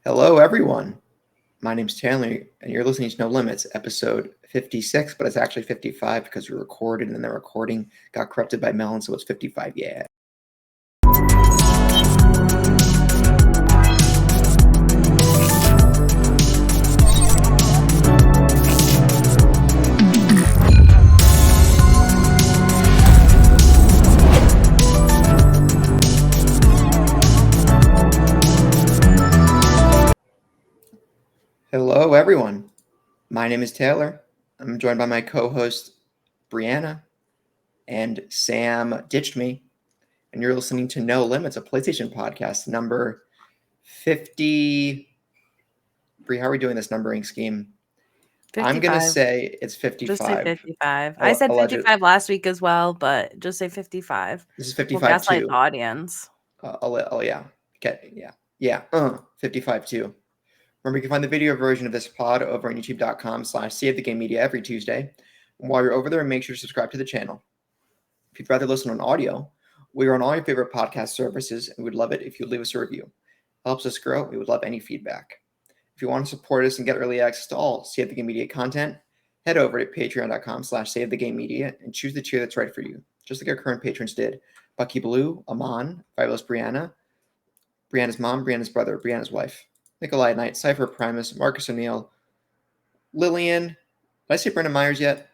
Hello, everyone. My name's Taylor, and you're listening to No Limits, episode 56, but it's actually 55 because we recorded and then the recording got corrupted by Melon, so it's 55. Yeah. Hello, everyone. My name is Taylor. I'm joined by my co-host, Brianna, and Sam ditched me, and you're listening to No Limits, a PlayStation podcast, number 50. Bree, how are we doing this numbering scheme? 55. I'm going to say it's 55. Just say 55. I said Alleged. 55 last week as well, but just say 55. This is We'll 55 gaslight too. the audience. Oh yeah. Okay, yeah. 55 too. Remember, you can find the video version of this pod over on youtube.com/savethegamemedia every Tuesday. And while you're over there, make sure to subscribe to the channel. If you'd rather listen on audio, we are on all your favorite podcast services, and we'd love it if you'd leave us a review. It helps us grow. We would love any feedback. If you want to support us and get early access to all Save the Game Media content, head over to patreon.com/savethegamemedia and choose the tier that's right for you, just like our current patrons did. Bucky Blue, Aman, Fabulous Brianna, Brianna's mom, Brianna's brother, Brianna's wife, Nikolai Knight, Cypher Primus, Marcus O'Neill, Lillian. Did I say Brenda Myers yet?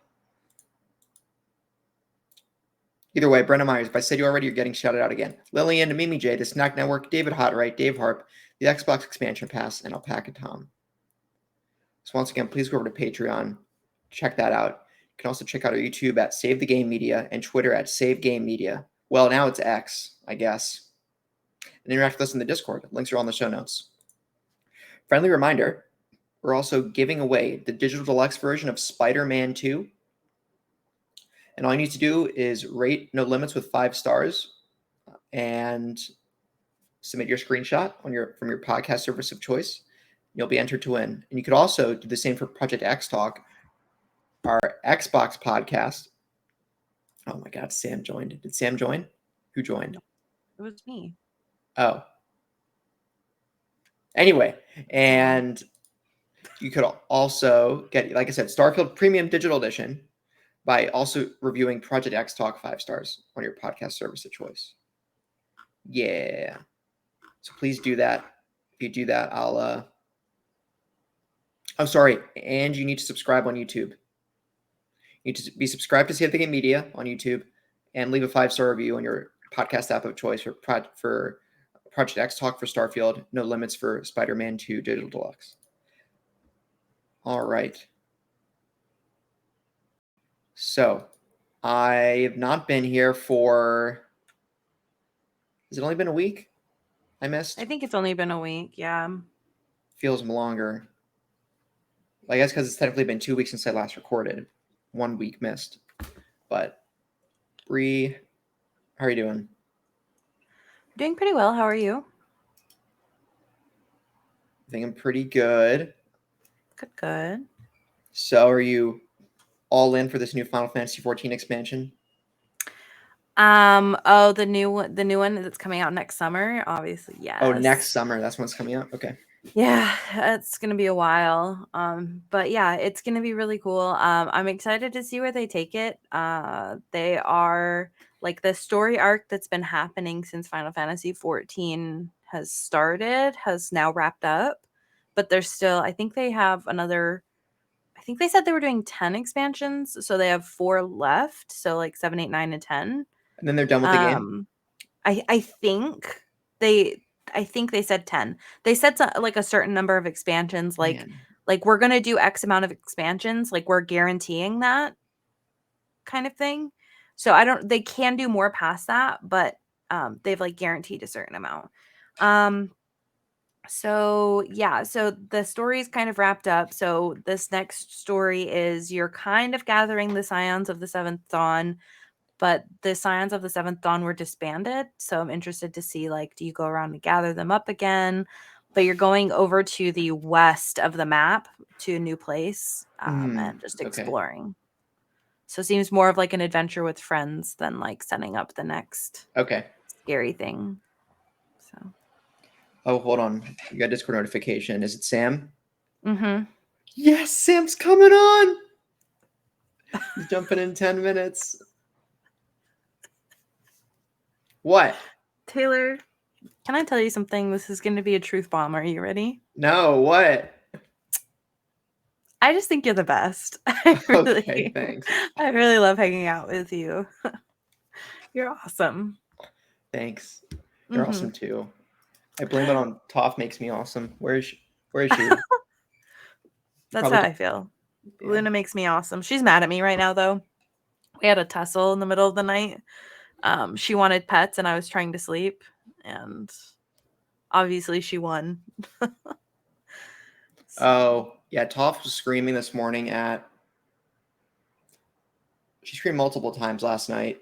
Either way, Brenda Myers, if I said you already, you're getting shouted out again. Lillian, Mimi J, The Snack Network, David Hotright, Dave Harp, the Xbox Expansion Pass, and Alpaca Tom. So once again, please go over to Patreon. Check that out. You can also check out our YouTube at Save the Game Media and Twitter at Save Game Media. Well, now it's X, I guess. And interact with us in the Discord. Links are all in the show notes. Friendly reminder, we're also giving away the digital deluxe version of Spider-Man 2. And all you need to do is rate No Limits with 5 stars and submit your screenshot from your podcast service of choice. You'll be entered to win. And you could also do the same for Project X Talk, our Xbox podcast. Oh my God, Sam joined. Did Sam join? Who joined? It was me. Oh. Anyway, and you could also get, like I said, Starfield Premium Digital Edition by also reviewing Project X Talk 5 stars on your podcast service of choice. Yeah. So please do that. If you do that, I'm sorry, and you need to subscribe on YouTube. You need to be subscribed to Save the Game Media on YouTube and leave a 5-star review on your podcast app of choice for Project X Talk for Starfield, No Limits for Spider-Man 2 Digital Deluxe. All right. So, I've not been here for... Has it only been a week? I missed? I think it's only been a week, yeah. Feels longer. I guess because it's technically been 2 weeks since I last recorded. 1 week missed. But, Bree, how are you doing? Doing pretty well. How are you? I think I'm pretty good. Good. So, are you all in for this new Final Fantasy 14 expansion? The new one that's coming out next summer, obviously, yes. Oh, next summer. That's when it's coming out? Okay. Yeah, it's gonna be a while. But yeah, it's gonna be really cool. I'm excited to see where they take it. They are like the story arc that's been happening since Final Fantasy 14 has started has now wrapped up. But there's still, I think they have another. I think they said they were doing 10 expansions, so they have 4 left. So like 7, 8, 9, and 10. And then they're done with the game? I think they said 10. They said like a certain number of expansions, like we're gonna do X amount of expansions, like we're guaranteeing that kind of thing. So they can do more past that, but they've like guaranteed a certain amount. So yeah, so the story is kind of wrapped up. So this next story is you're kind of gathering the Scions of the Seventh Dawn, but the Scions of the Seventh Dawn were disbanded. So I'm interested to see, like, do you go around and gather them up again? But you're going over to the west of the map to a new place and just exploring. So it seems more of like an adventure with friends than like setting up the next scary thing. Oh, hold on. You got Discord notification. Is it Sam? Mm-hmm. Yes, Sam's coming on. He's jumping in 10 minutes. What? Taylor, can I tell you something? This is going to be a truth bomb. Are you ready? No, what? I just think you're the best. I Okay, thanks. really love hanging out with you. You're awesome. Thanks. You're Mm-hmm. awesome too. I blame it on Toph makes me awesome. Where is she? That's Probably how I feel. yeah. Luna makes me awesome. She's mad at me right now, though. We had a tussle in the middle of the night. She wanted pets, and I was trying to sleep, and obviously she won. Oh, yeah. Toph was screaming this morning she screamed multiple times last night,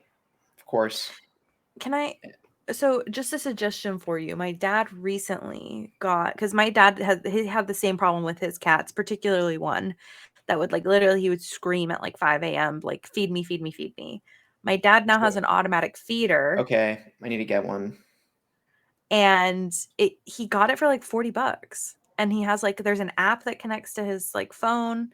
of course. So just a suggestion for you. My dad recently because my dad had the same problem with his cats, particularly one that would like literally he would scream at like 5 a.m. like feed me, feed me, feed me. My dad now has an automatic feeder. Okay, I need to get one. And he got it for like $40. And he has like there's an app that connects to his like phone,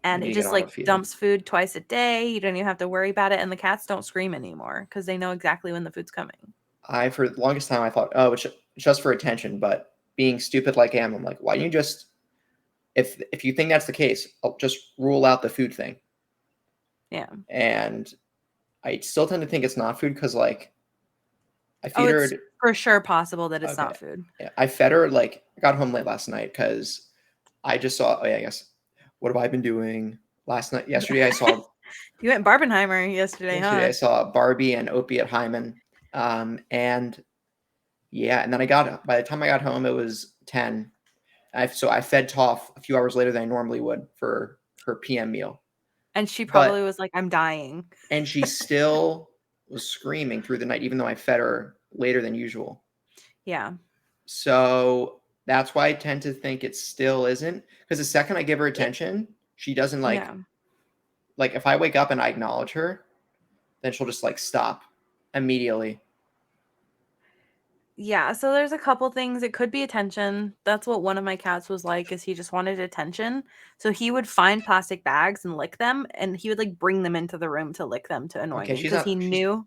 and it just like dumps food twice a day. You don't even have to worry about it, and the cats don't scream anymore because they know exactly when the food's coming. For the longest time I thought, oh, it's just for attention, but being stupid like I am, I'm like, why don't you just if you think that's the case, I'll just rule out the food thing. Yeah. And I still tend to think it's not food because like I feed her. It's for sure possible that it's not food. Yeah, I fed her I got home late last night because I just saw. Oh yeah, I guess. What have I been doing last night? Yesterday I saw. You went Barbenheimer yesterday, huh? I saw Barbie and Opie at Hyman, and yeah, and then by the time I got home, it was 10. So I fed Toph a few hours later than I normally would for her PM meal. And she probably was like, I'm dying. And she still was screaming through the night, even though I fed her later than usual. Yeah. So that's why I tend to think it still isn't. Because the second I give her attention, she doesn't like if I wake up and I acknowledge her, then she'll just like stop immediately. Yeah, so there's a couple things. It could be attention. That's what one of my cats was like, is he just wanted attention. So he would find plastic bags and lick them, and he would like bring them into the room to lick them to annoy me because he knew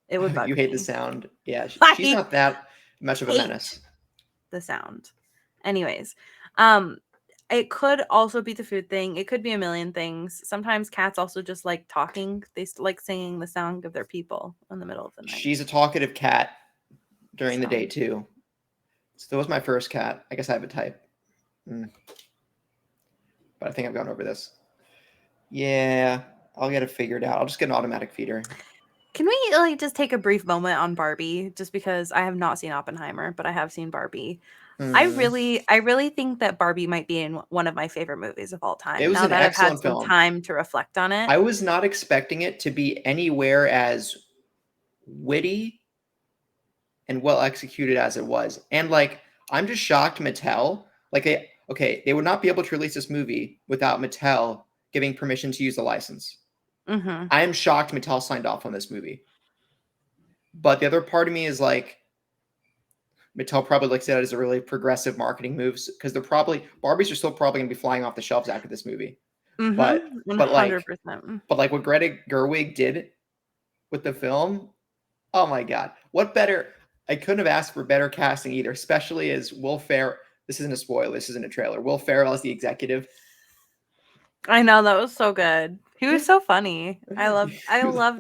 it would bug You hate me. the sound. Yeah, she's not that much of a menace. The sound. Anyways, it could also be the food thing. It could be a million things. Sometimes cats also just like talking. They like singing the sound of their people in the middle of the night. She's a talkative cat during the day too. So that was my first cat. I guess I have a type. But I think I've gone over this. Yeah, I'll get it figured out. I'll just get an automatic feeder. Can we like just take a brief moment on Barbie, just because I have not seen Oppenheimer, but I have seen Barbie. I really think that Barbie might be in one of my favorite movies of all time. It was now an that I've had excellent some film. time to reflect on it. I was not expecting it to be anywhere as witty and well executed as it was. And like, I'm just shocked Mattel, they would not be able to release this movie without Mattel giving permission to use the license. Mm-hmm. I am shocked Mattel signed off on this movie. But the other part of me is like, Mattel probably looks at it as a really progressive marketing move because Barbies are still probably going to be flying off the shelves after this movie. Mm-hmm. But 100%. But like what Greta Gerwig did with the film, oh my god, what better? I couldn't have asked for better casting either, especially as Will Ferrell. This isn't a spoiler. This isn't a trailer. Will Ferrell as the executive. I know, that was so good. He was so funny. I loved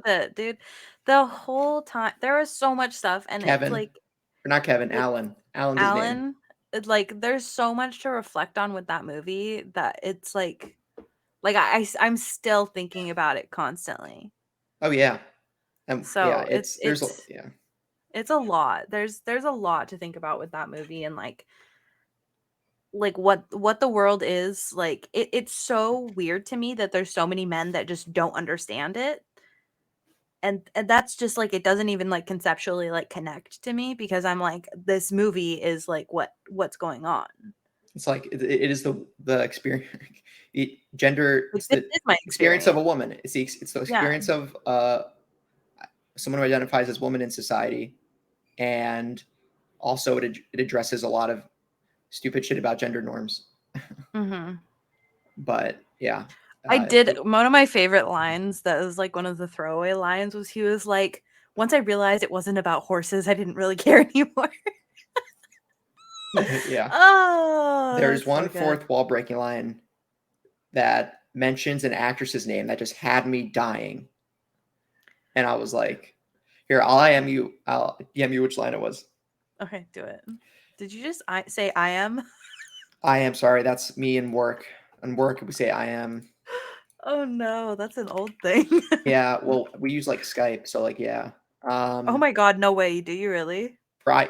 it, dude. The whole time there was so much stuff, and Kevin, it's like, or not Kevin, Alan. Alan's his name. Like there's so much to reflect on with that movie that it's like I'm still thinking about it constantly. Oh yeah. So yeah, it's a lot. There's a lot to think about with that movie, and like what the world is like. It's so weird to me that there's so many men that just don't understand it. And that's just like, it doesn't even like conceptually like connect to me, because I'm like, this movie is like what's going on. It's like it is the experience. Gender. Like, this is my experience of a woman. It's the experience of someone who identifies as woman in society, and Also, it addresses a lot of stupid shit about gender norms. But yeah, I did one of my favorite lines that was like one of the throwaway lines was he was like, once I realized it wasn't about horses, I didn't really care anymore. yeah. Oh, There's that's so one good. fourth wall breaking line that mentions an actress's name that just had me dying. And I was like, here, I'll DM you which line it was. Okay, do it. Did you just say I am? I am sorry, that's me in work. In work, we say I am. Oh no, that's an old thing. Yeah, well, we use like Skype, so like yeah. Oh my god, no way. Do you really?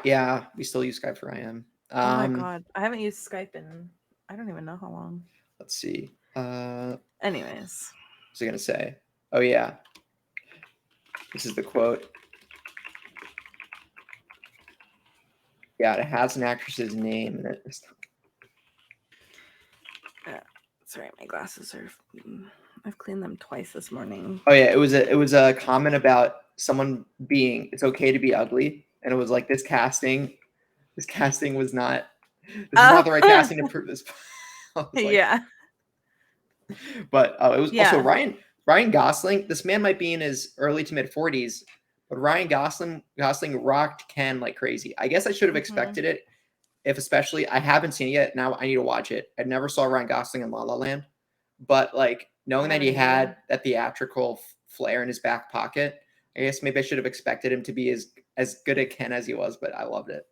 Yeah, we still use Skype for I am. Oh my god. I haven't used Skype in I don't even know how long. Let's see. Anyways. What's I gonna say? Oh yeah. This is the quote. Yeah, it has an actress's name in it. Sorry, my glasses are I've cleaned them twice this morning. Oh yeah, it was a comment about someone being it's okay to be ugly, and it was like this casting was not this is not the right casting to prove this. Yeah. But it was also Yeah. Ryan Gosling. This man might be in his early to mid 40s, but Ryan Gosling rocked Ken like crazy. I guess I should have expected it. If especially I haven't seen it yet. Now I need to watch it. I never saw Ryan Gosling in La La Land, but like knowing that he had that theatrical flair in his back pocket, I guess maybe I should have expected him to be as good at Ken as he was. But I loved it.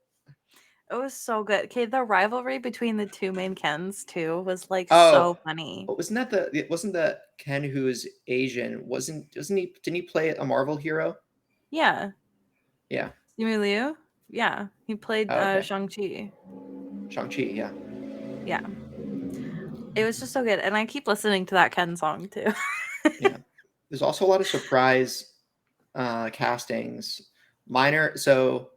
It was so good. Okay, the rivalry between the two main Kens too was like so funny. Wasn't the Ken who's Asian? Wasn't he? Didn't he play a Marvel hero? Yeah. Yeah. Simu Liu? Yeah. He played Shang-Chi. Shang-Chi, yeah. Yeah. It was just so good. And I keep listening to that Ken song too. Yeah. There's also a lot of surprise castings. So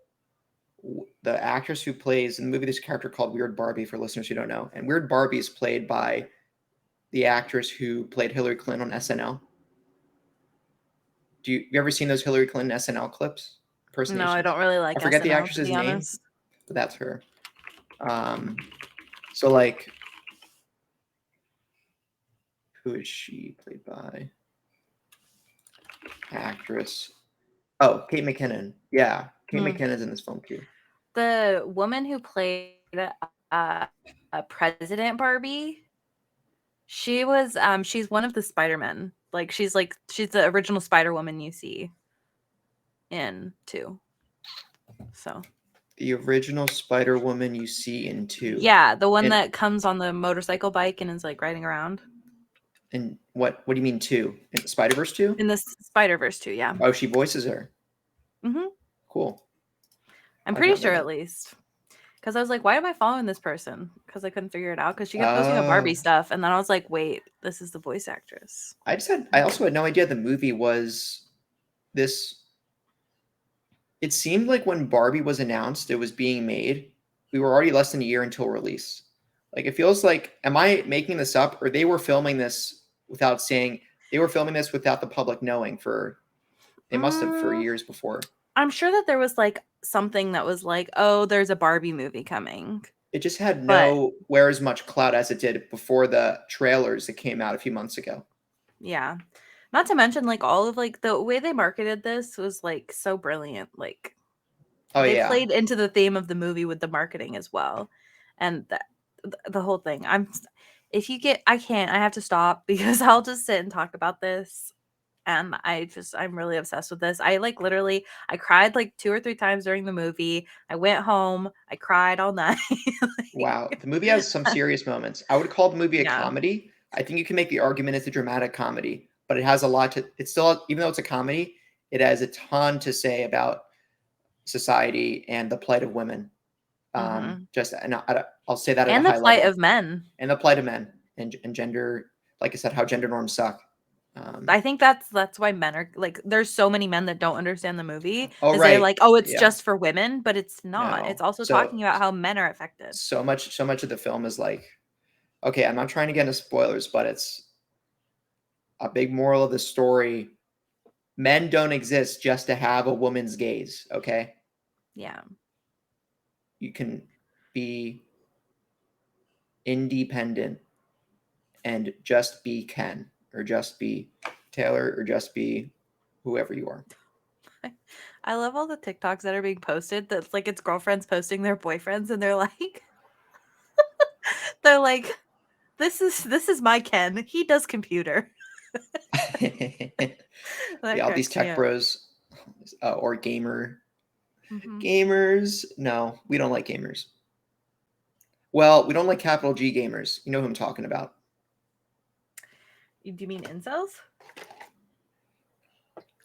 the actress who plays in the movie, there's a character called Weird Barbie for listeners who don't know. And Weird Barbie is played by the actress who played Hillary Clinton on SNL. You ever seen those Hillary Clinton SNL clips? No, I don't really like I forget SNL, the actress's to be name, honest. but that's her. So like, who is she played by? Actress. Oh, Kate McKinnon. Yeah, Kate McKinnon's in this film too. The woman who played President Barbie, she's one of the Spider-Men. Like she's the original Spider-Woman you see in 2. So the original Spider-Woman you see in 2. Yeah, the one that comes on the motorcycle bike and is like riding around. And what do you mean 2? In Spider-Verse 2? In the Spider-Verse 2, yeah. Oh, she voices her. Cool. I'm pretty sure at least. Because I was like, why am I following this person? Because I couldn't figure it out. Because she kept posting a Barbie stuff. And then I was like, wait, this is the voice actress. I also had no idea the movie was this. It seemed like when Barbie was announced, it was being made. We were already less than a year until release. Like, it feels like, am I making this up? Or they were filming this without the public knowing they must have for years before. I'm sure that there was like something that was like, oh, there's a Barbie movie coming. It just had nowhere as much clout as it did before the trailers that came out a few months ago. Yeah. Not to mention, like, all of like the way they marketed this was like so brilliant. Like, they played into the theme of the movie with the marketing as well, and the whole thing. I have to stop because I'll just sit and talk about this, and I'm really obsessed with this. I cried like 2 or 3 times during the movie. I went home, I cried all night. Wow, the movie has some serious moments. I would call the movie a comedy. I think you can make the argument it's a dramatic comedy, but it has a lot to. It's still, even though it's a comedy, it has a ton to say about society and the plight of women. I'll say that and at a high level. And the plight of men. And the plight of men and gender, like I said, how gender norms suck. I think that's why men are like, there's so many men that don't understand the movie. Oh, right. They're like, oh, it's just for women, but it's not. No. It's also talking about how men are affected. So much of the film is like, okay, I'm not trying to get into spoilers, but it's a big moral of the story. Men don't exist just to have a woman's gaze, okay? Yeah. you can be independent and just be Ken, or just be Taylor, or just be whoever you are. I love all the TikToks that are being posted. That's like it's girlfriends posting their boyfriends, and they're like, this is my Ken. He does computer. That All these cracks me tech up. bros or gamers. No, we don't like gamers. Well, we don't like capital G gamers. You know who I'm talking about. Do you mean incels?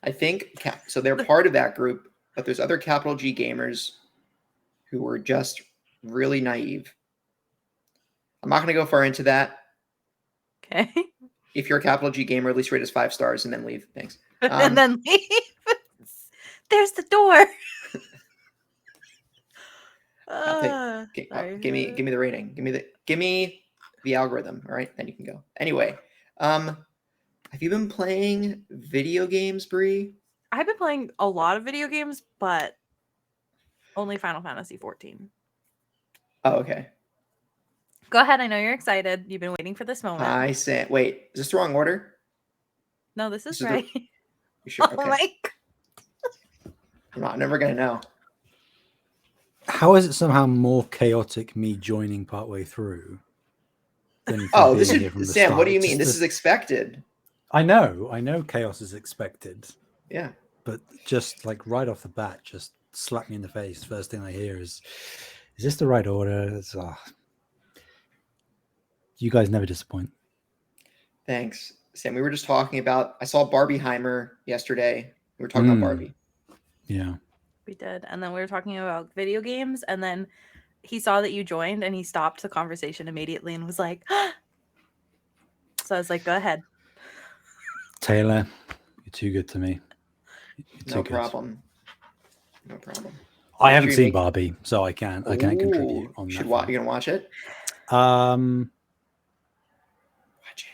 I think so. They're part of that group, but there's other capital G gamers who are just really naive. I'm not going to go far into that. Okay. If you're a capital G gamer, at least rate us 5 stars and then leave. Thanks. And then leave. There's the door. Give me the rating. Give me the algorithm. All right, then you can go. Anyway, have you been playing video games, Bree? I've been playing a lot of video games, but only Final Fantasy 14. Oh, okay. Go ahead. I know you're excited. You've been waiting for this moment. I say, wait, is this the wrong order? No, this is right. You sure? Okay. Oh my God. I'm never gonna know. How is it somehow more chaotic me joining partway through than this is Sam. start? What do you mean? This is expected. I know chaos is expected. Yeah. But just like right off the bat, just slap me in the face. First thing I hear is this the right order? You guys never disappoint. Thanks, Sam. We were just talking about. I saw Barbieheimer yesterday. We were talking about Barbie. Yeah. We did. And then we were talking about video games. And then he saw that you joined and he stopped the conversation immediately and was like, so I was like, go ahead. Taylor, you're too good to me. No problem. No problem. I haven't seen Barbie, so I can't contribute on that. You gonna watch it? Watch it.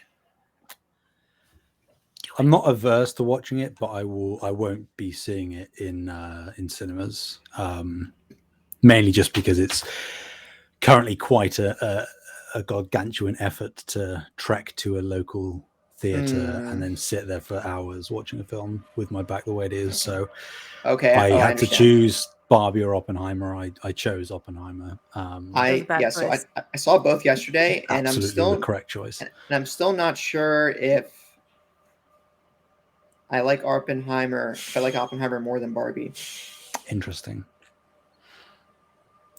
I'm not averse to watching it, but I won't be seeing it in cinemas. Mainly just because it's currently quite a gargantuan effort to trek to a local theater and then sit there for hours watching a film with my back the way it is. So I had to choose Barbie or Oppenheimer. I chose Oppenheimer. So I saw both yesterday, and I'm still the correct choice. And I'm still not sure if I like Oppenheimer. If I like Oppenheimer more than Barbie. Interesting.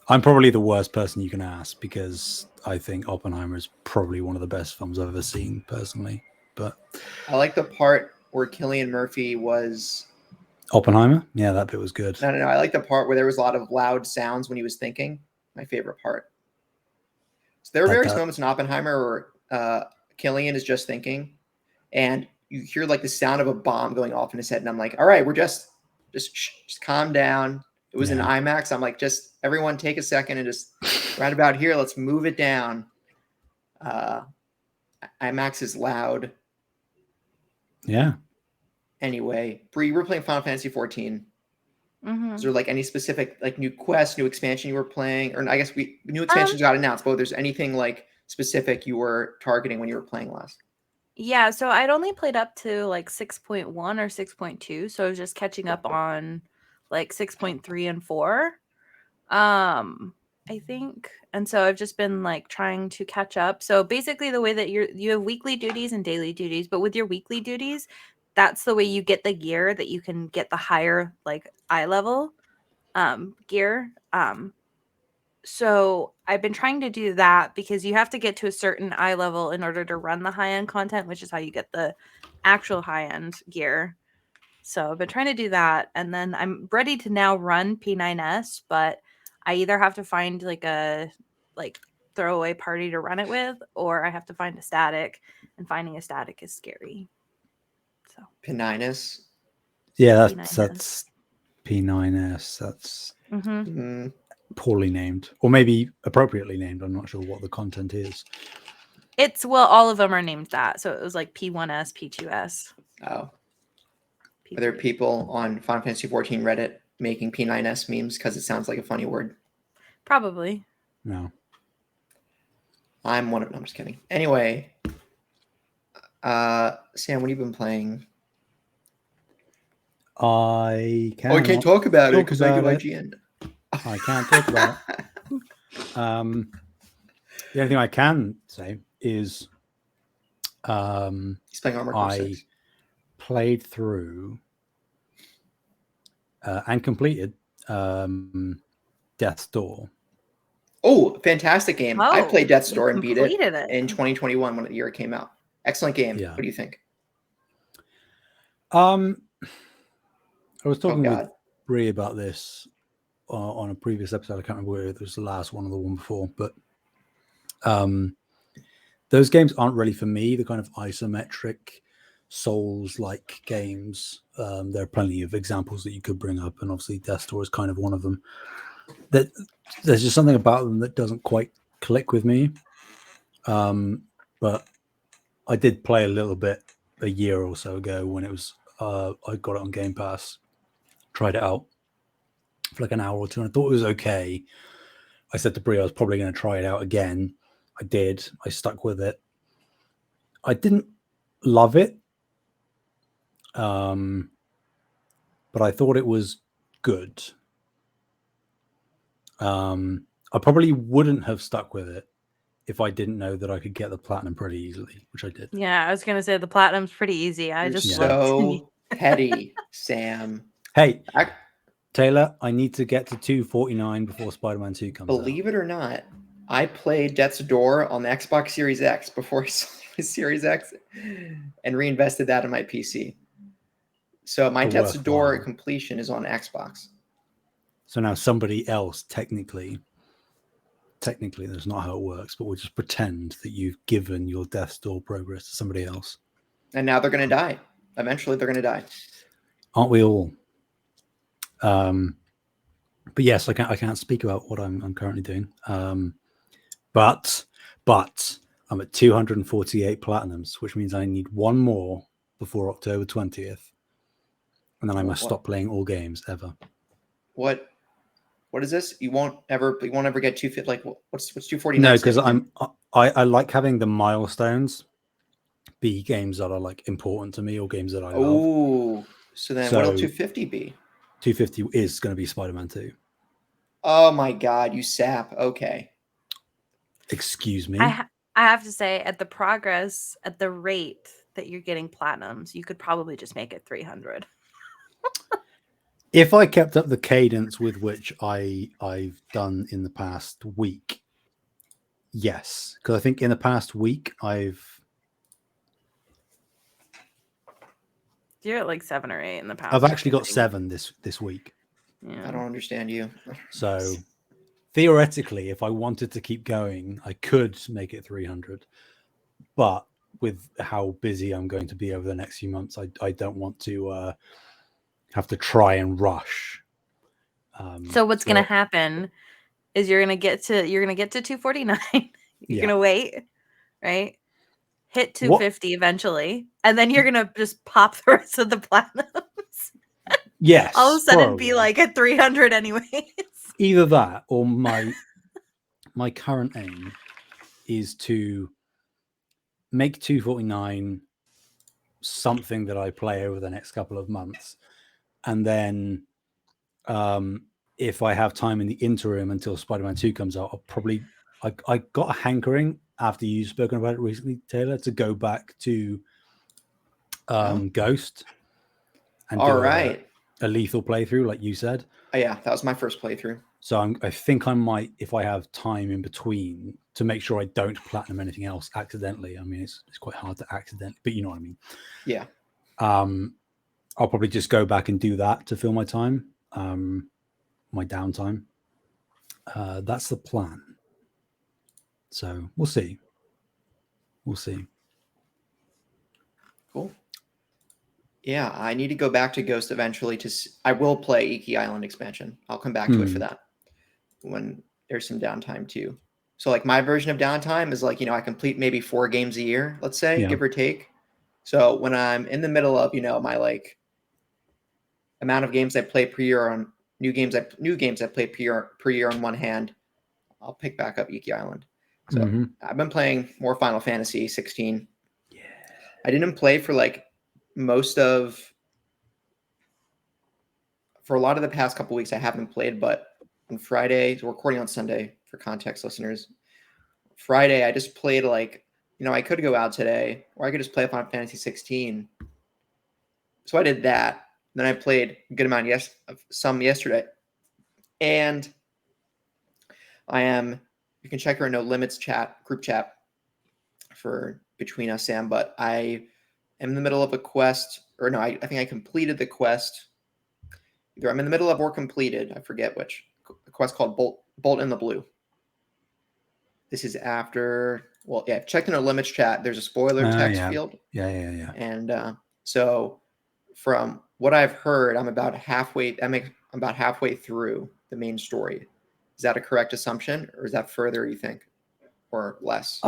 I'm probably the worst person you can ask because I think Oppenheimer is probably one of the best films I've ever seen personally. But I like the part where Cillian Murphy was Oppenheimer. Yeah, that bit was good. No. I like the part where there was a lot of loud sounds when he was thinking. My favorite part. So there were various moments in Oppenheimer where Cillian is just thinking, and you hear like the sound of a bomb going off in his head, and I'm like, all right, we're just calm down. It was in IMAX. I'm like, just everyone take a second and just right about here, let's move it down. IMAX is loud. Yeah. Anyway, Bree, you were playing Final Fantasy 14. Is there like any specific like new quest, new expansion you were playing? Or I guess new expansions got announced, but there's anything like specific you were targeting when you were playing last? Yeah, so I'd only played up to like 6.1 or 6.2, so I was just catching up on like 6.3 and 4. I think. And so I've just been like trying to catch up. So basically the way that you have weekly duties and daily duties, but with your weekly duties, that's the way you get the gear that you can get the higher like eye level gear. So I've been trying to do that because you have to get to a certain eye level in order to run the high-end content, which is how you get the actual high-end gear. So I've been trying to do that, and then I'm ready to now run P9S, but I either have to find like a throwaway party to run it with, or I have to find a static, and finding a static is scary. So P9S? Yeah, that's P9S. That's poorly named, or maybe appropriately named. I'm not sure what the content is. All of them are named that. So it was like P1S, P2S. Oh. Are there people on Final Fantasy 14 Reddit making P9S memes because it sounds like a funny word? Probably. No. I'm one of them. I'm just kidding. Anyway, Sam, what have you been playing? I can't. Oh, I can't talk about it talk because I do about it. IGN. I can't talk about it. The only thing I can say is He's playing Armored Core I 6. played through and completed Death's Door. Oh, fantastic game. I played Death's you Door and beat it completed in 2021 when the year it came out. Excellent game. Yeah. What do you think? I was talking with God. Bree about this on a previous episode. I can't remember whether it was the last one or the one before, but those games aren't really for me, the kind of isometric Souls-like games. There are plenty of examples that you could bring up, and obviously Death's Door is kind of one of them. That there's just something about them that doesn't quite click with me. But I did play a little bit a year or so ago when it was I got it on Game Pass, tried it out for like an hour or two, and I thought it was okay. I said to Bree I was probably going to try it out again. I did. I stuck with it. I didn't love it, but I thought it was good. I probably wouldn't have stuck with it if I didn't know that I could get the platinum pretty easily, which I did. Yeah, I was gonna say the platinum's pretty easy. I You're just so petty, Sam. Hey, Taylor, I need to get to 249 before Spider-Man 2 comes out. Believe it or not, I played Death's Door on the Xbox Series X before I sold my Series X and reinvested that in my PC. So my Death's Door completion is on Xbox. So now somebody else, technically, that's not how it works, but we'll just pretend that you've given your Death's Door progress to somebody else. And now they're going to die. Eventually, they're going to die. Aren't we all? But yes, I can't speak about what I'm currently doing. But I'm at 248 platinums, which means I need one more before October 20th, and then I must stop playing all games ever. What is this? You won't ever get 250. Like what's 249? No, because I like having the milestones be games that are like important to me or games that I love. Oh, so what'll 250 be? 250 is going to be Spider-Man 2. Oh my God, you sap. Okay. Excuse me. I have to say, at the rate that you're getting platinums, you could probably just make it 300. If I kept up the cadence with which I've done in the past week, yes. Because I think in the past week You're at like 7 or 8 in the past. I've actually got 7 this week. Yeah. I don't understand you. So theoretically, if I wanted to keep going, I could make it 300. But with how busy I'm going to be over the next few months, I don't want to have to try and rush. So what's going to happen is you're going to get to 249. You're going to wait, right? Hit 250 eventually, and then you're going to just pop the rest of the platinums. Yes. All of a sudden be like at 300 anyways. Either that or my current aim is to make 249 something that I play over the next couple of months. And then if I have time in the interim until Spider-Man 2 comes out, I'll probably I got a hankering after you've spoken about it recently, Taylor, to go back to Ghost and do a lethal playthrough, like you said. Oh, yeah, that was my first playthrough. So I think I might, if I have time in between, to make sure I don't platinum anything else accidentally. I mean, it's quite hard to accidentally, but you know what I mean. Yeah. I'll probably just go back and do that to fill my time, my downtime. That's the plan. So we'll see. Cool. Yeah, I need to go back to Ghost eventually. I will play Iki Island expansion. I'll come back to it for that when there's some downtime too. So like my version of downtime is like, I complete maybe 4 games a year, let's say, give or take. So when I'm in the middle of, my like amount of games I play per year on new games I play per year on one hand, I'll pick back up Iki Island. So Mhm. I've been playing more Final Fantasy 16. Yeah. I didn't play for like for a lot of the past couple weeks. I haven't played, but on Friday, so we're recording on Sunday for context listeners. Friday, I just played like, I could go out today or I could just play Final Fantasy 16. So I did that. Then I played a good amount some yesterday. And you can check our No Limits group chat for between us, Sam, but I am in the middle of a quest, or no, I think I completed the quest. Either I'm in the middle of or completed, I forget which, a quest called Bolt in the Blue. This is after, check the No Limits chat. There's a spoiler text field. Yeah. And so from what I've heard, I'm about halfway through the main story. Is that a correct assumption, or is that further, you think, or less?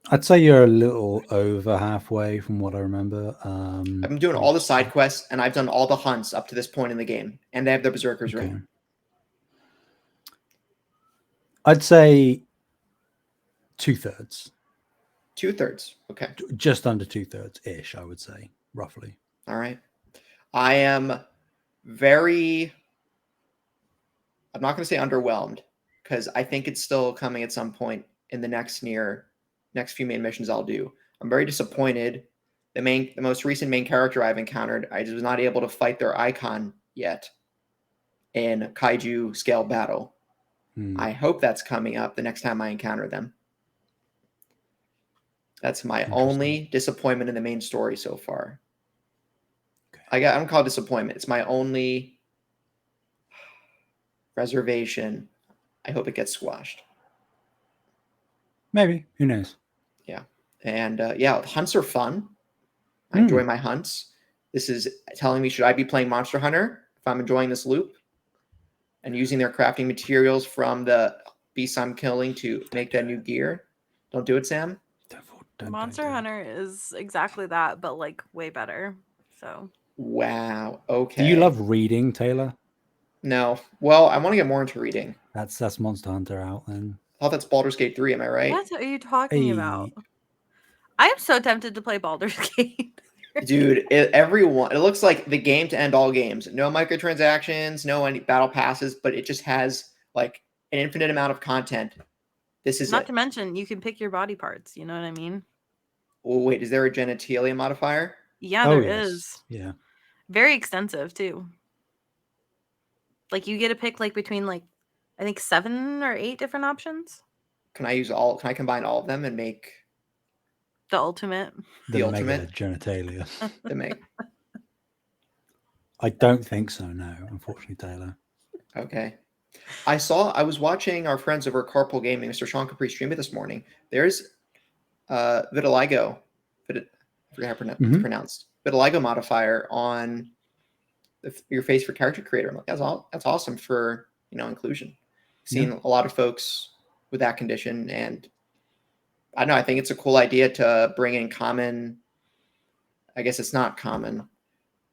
I'd say you're a little over halfway from what I remember. I've been doing all the side quests, and I've done all the hunts up to this point in the game, and they have the Berserkers right. I'd say 2/3. 2/3. Okay. Just under 2/3 ish, I would say, roughly. All right. I am I'm not going to say underwhelmed, because I think it's still coming at some point in the next few main missions I'll do. I'm very disappointed. The most recent main character I've encountered, I just was not able to fight their icon yet in kaiju scale battle. I hope that's coming up the next time I encounter them. That's my only disappointment in the main story so far. Okay. I don't call it disappointment. It's my only reservation. I hope it gets squashed. Maybe. Who knows? Yeah. And hunts are fun. I enjoy my hunts. This is telling me, should I be playing Monster Hunter if I'm enjoying this loop and using their crafting materials from the beasts I'm killing to make that new gear? Don't do it, Sam. Monster Hunter is exactly that, but like way better. So. Wow. Okay. Do you love reading, Taylor? No. Well, I want to get more into reading. That's Monster Hunter out then. I thought that's Baldur's Gate 3. Am I right? What are you talking about? I am so tempted to play Baldur's Gate. Dude, it looks like the game to end all games. No microtransactions, no any battle passes, but it just has like an infinite amount of content. This is not to mention you can pick your body parts. You know what I mean? Oh, wait, is there a genitalia modifier? Yeah, there is. Yeah. Very extensive too. Like you get to pick like between like I think 7 or 8 different options. Can I combine all of them and make the ultimate? The ultimate genitalia. The I don't think so, no, unfortunately, Taylor. Okay. I was watching our friends over at Carpool Gaming, Mr. Sean Capri, stream it this morning. There's vitiligo. I forget how it's pronounced. Vitiligo modifier on your face for character creator. I'm like, that's awesome for inclusion. Seen a lot of folks with that condition, and I don't know. I think it's a cool idea to bring in common. I guess it's not common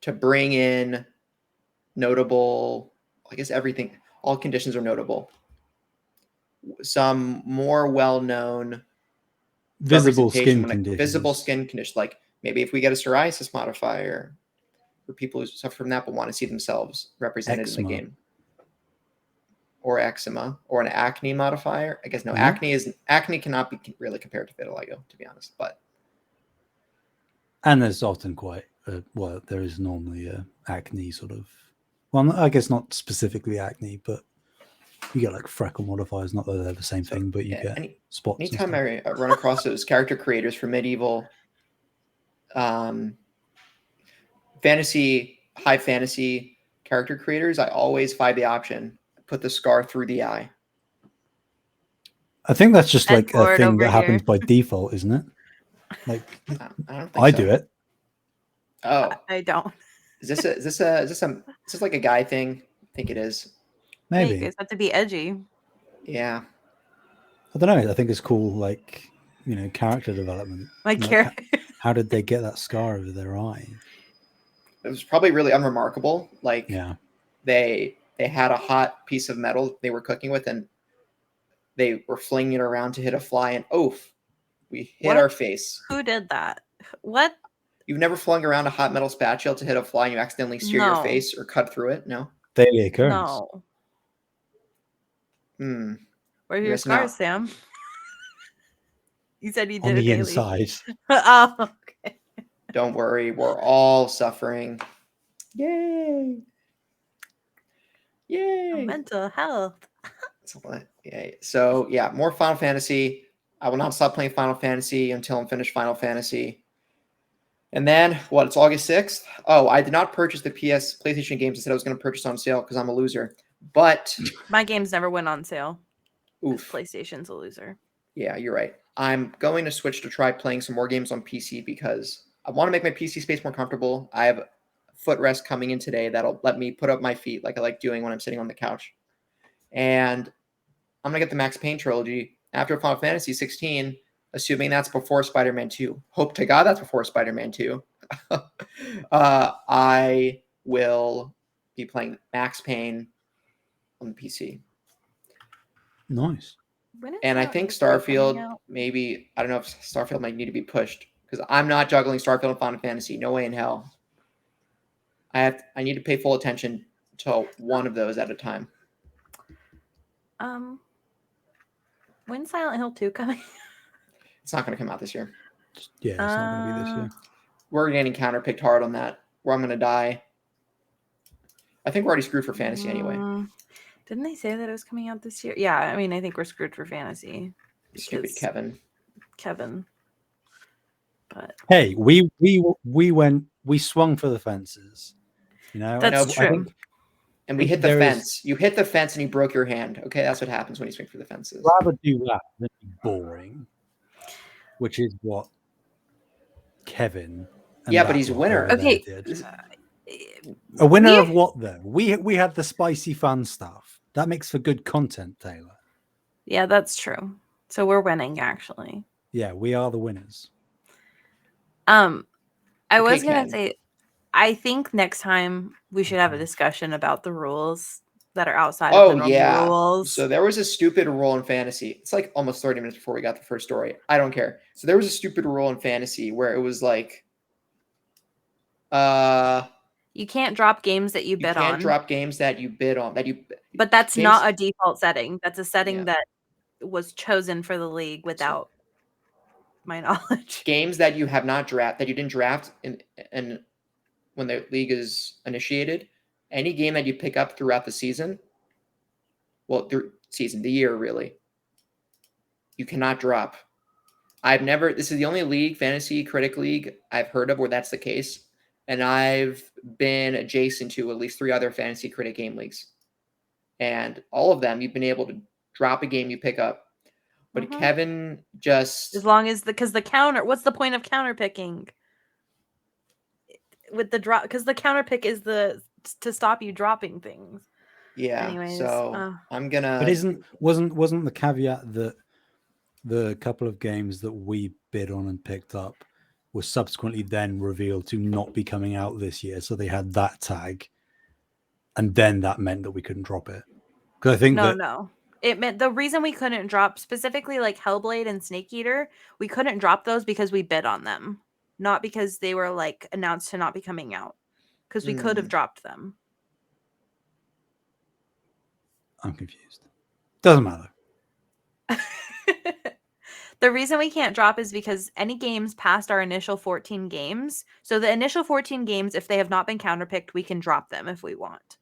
to bring in notable. I guess everything. All conditions are notable. Some more well-known visible skin conditions. Visible skin conditions, like maybe if we get a psoriasis modifier for people who suffer from that but want to see themselves represented in the game, or eczema, or an acne modifier. I guess no, acne cannot be really compared to vitiligo, to be honest. And there's often there is normally a acne sort of. Well, I guess not specifically acne, but you get like freckle modifiers. Not that they're the same thing, but you get spots. Anytime I run across those character creators for medieval, high fantasy character creators, I always find the option: put the scar through the eye. I think that's just like a thing that happens by default, isn't it? Like I don't think I do it. Oh, I don't. Is this like a guy thing? I think it is. Maybe you guys have to be edgy. Yeah. I don't know. I think it's cool, like character development. How did they get that scar over their eye? It was probably really unremarkable. Like, yeah, they had a hot piece of metal they were cooking with, and they were flinging it around to hit a fly, and oof, we hit What? our face. Who did that? What? You've never flung around a hot metal spatula to hit a fly and you accidentally sear your No. face or cut through it? No? Daily occurrence. No. Hmm. Where are You're your missing out. scars, Sam? You said you did On it the daily. inside. Oh, okay. Don't worry, we're all suffering. Yay! Yay! Mental health. So yeah, more Final Fantasy. I will not stop playing Final Fantasy until I'm finished Final Fantasy. And then what? It's August 6th. Oh, I did not purchase the PlayStation games. I said I was going to purchase on sale because I'm a loser. But My games never went on sale. oof. PlayStation's a loser. Yeah, you're right. I'm going to switch to try playing some more games on PC because I want to make my PC space more comfortable. I have a footrest coming in today that'll let me put up my feet like I like doing when I'm sitting on the couch. And I'm going to get the Max Payne trilogy after Final Fantasy 16, assuming that's before Spider-Man 2. Hope to God that's before Spider-Man 2. I will be playing Max Payne on the PC. Nice. And I think Starfield, maybe, I don't know if Starfield might need to be pushed because I'm not juggling Starfield and Final Fantasy. No way in hell. I need to pay full attention to one of those at a time. When's Silent Hill 2 coming? It's not going to come out this year. Yeah, it's not going to be this year. We're getting counterpicked hard on that. Where I'm going to die. I think we're already screwed for fantasy anyway. Didn't they say that it was coming out this year? Yeah, I mean, I think we're screwed for fantasy. Stupid Kevin. But hey, we swung for the fences. You know, that's true. And we hit the fence. You hit the fence and you broke your hand. Okay, that's what happens when you swing for the fences. Rather do that than be boring, which is what Kevin. But he's a winner. Okay. Did. A winner of what though? We had the spicy fun stuff. That makes for good content, Taylor. Yeah, that's true. So we're winning actually. Yeah, we are the winners. I was gonna say, I think next time we should have a discussion about the rules that are outside of the normal rules. So there was a stupid rule in fantasy. It's like almost 30 minutes before we got the first story. I don't care. So there was a stupid rule in fantasy where it was like, you can't drop games that you bid on. You can't drop games that you bid on. But that's not a default setting. That's a setting that was chosen for the league without my knowledge. Games that you have not drafted, that you didn't draft and when the league is initiated, any game that you pick up throughout the season, the year really, you cannot drop. This is the only league, fantasy critic league, I've heard of where that's the case. And I've been adjacent to at least 3 other fantasy critic game leagues. And all of them, you've been able to drop a game you pick up. But Kevin just... As long as because the counter... What's the point of counter picking? With the drop... Because the counter pick is to stop you dropping things. Yeah, anyways, so I'm going to... But wasn't the caveat that the couple of games that we bid on and picked up was subsequently then revealed to not be coming out this year, so they had that tag, and then that meant that we couldn't drop it. Because I think no, it meant the reason we couldn't drop specifically like Hellblade and Snake Eater, we couldn't drop those because we bid on them, not because they were like announced to not be coming out. Because we could have dropped them. I'm confused. Doesn't matter. The reason we can't drop is because any games past our initial 14 games. So the initial 14 games, if they have not been counterpicked, we can drop them if we want.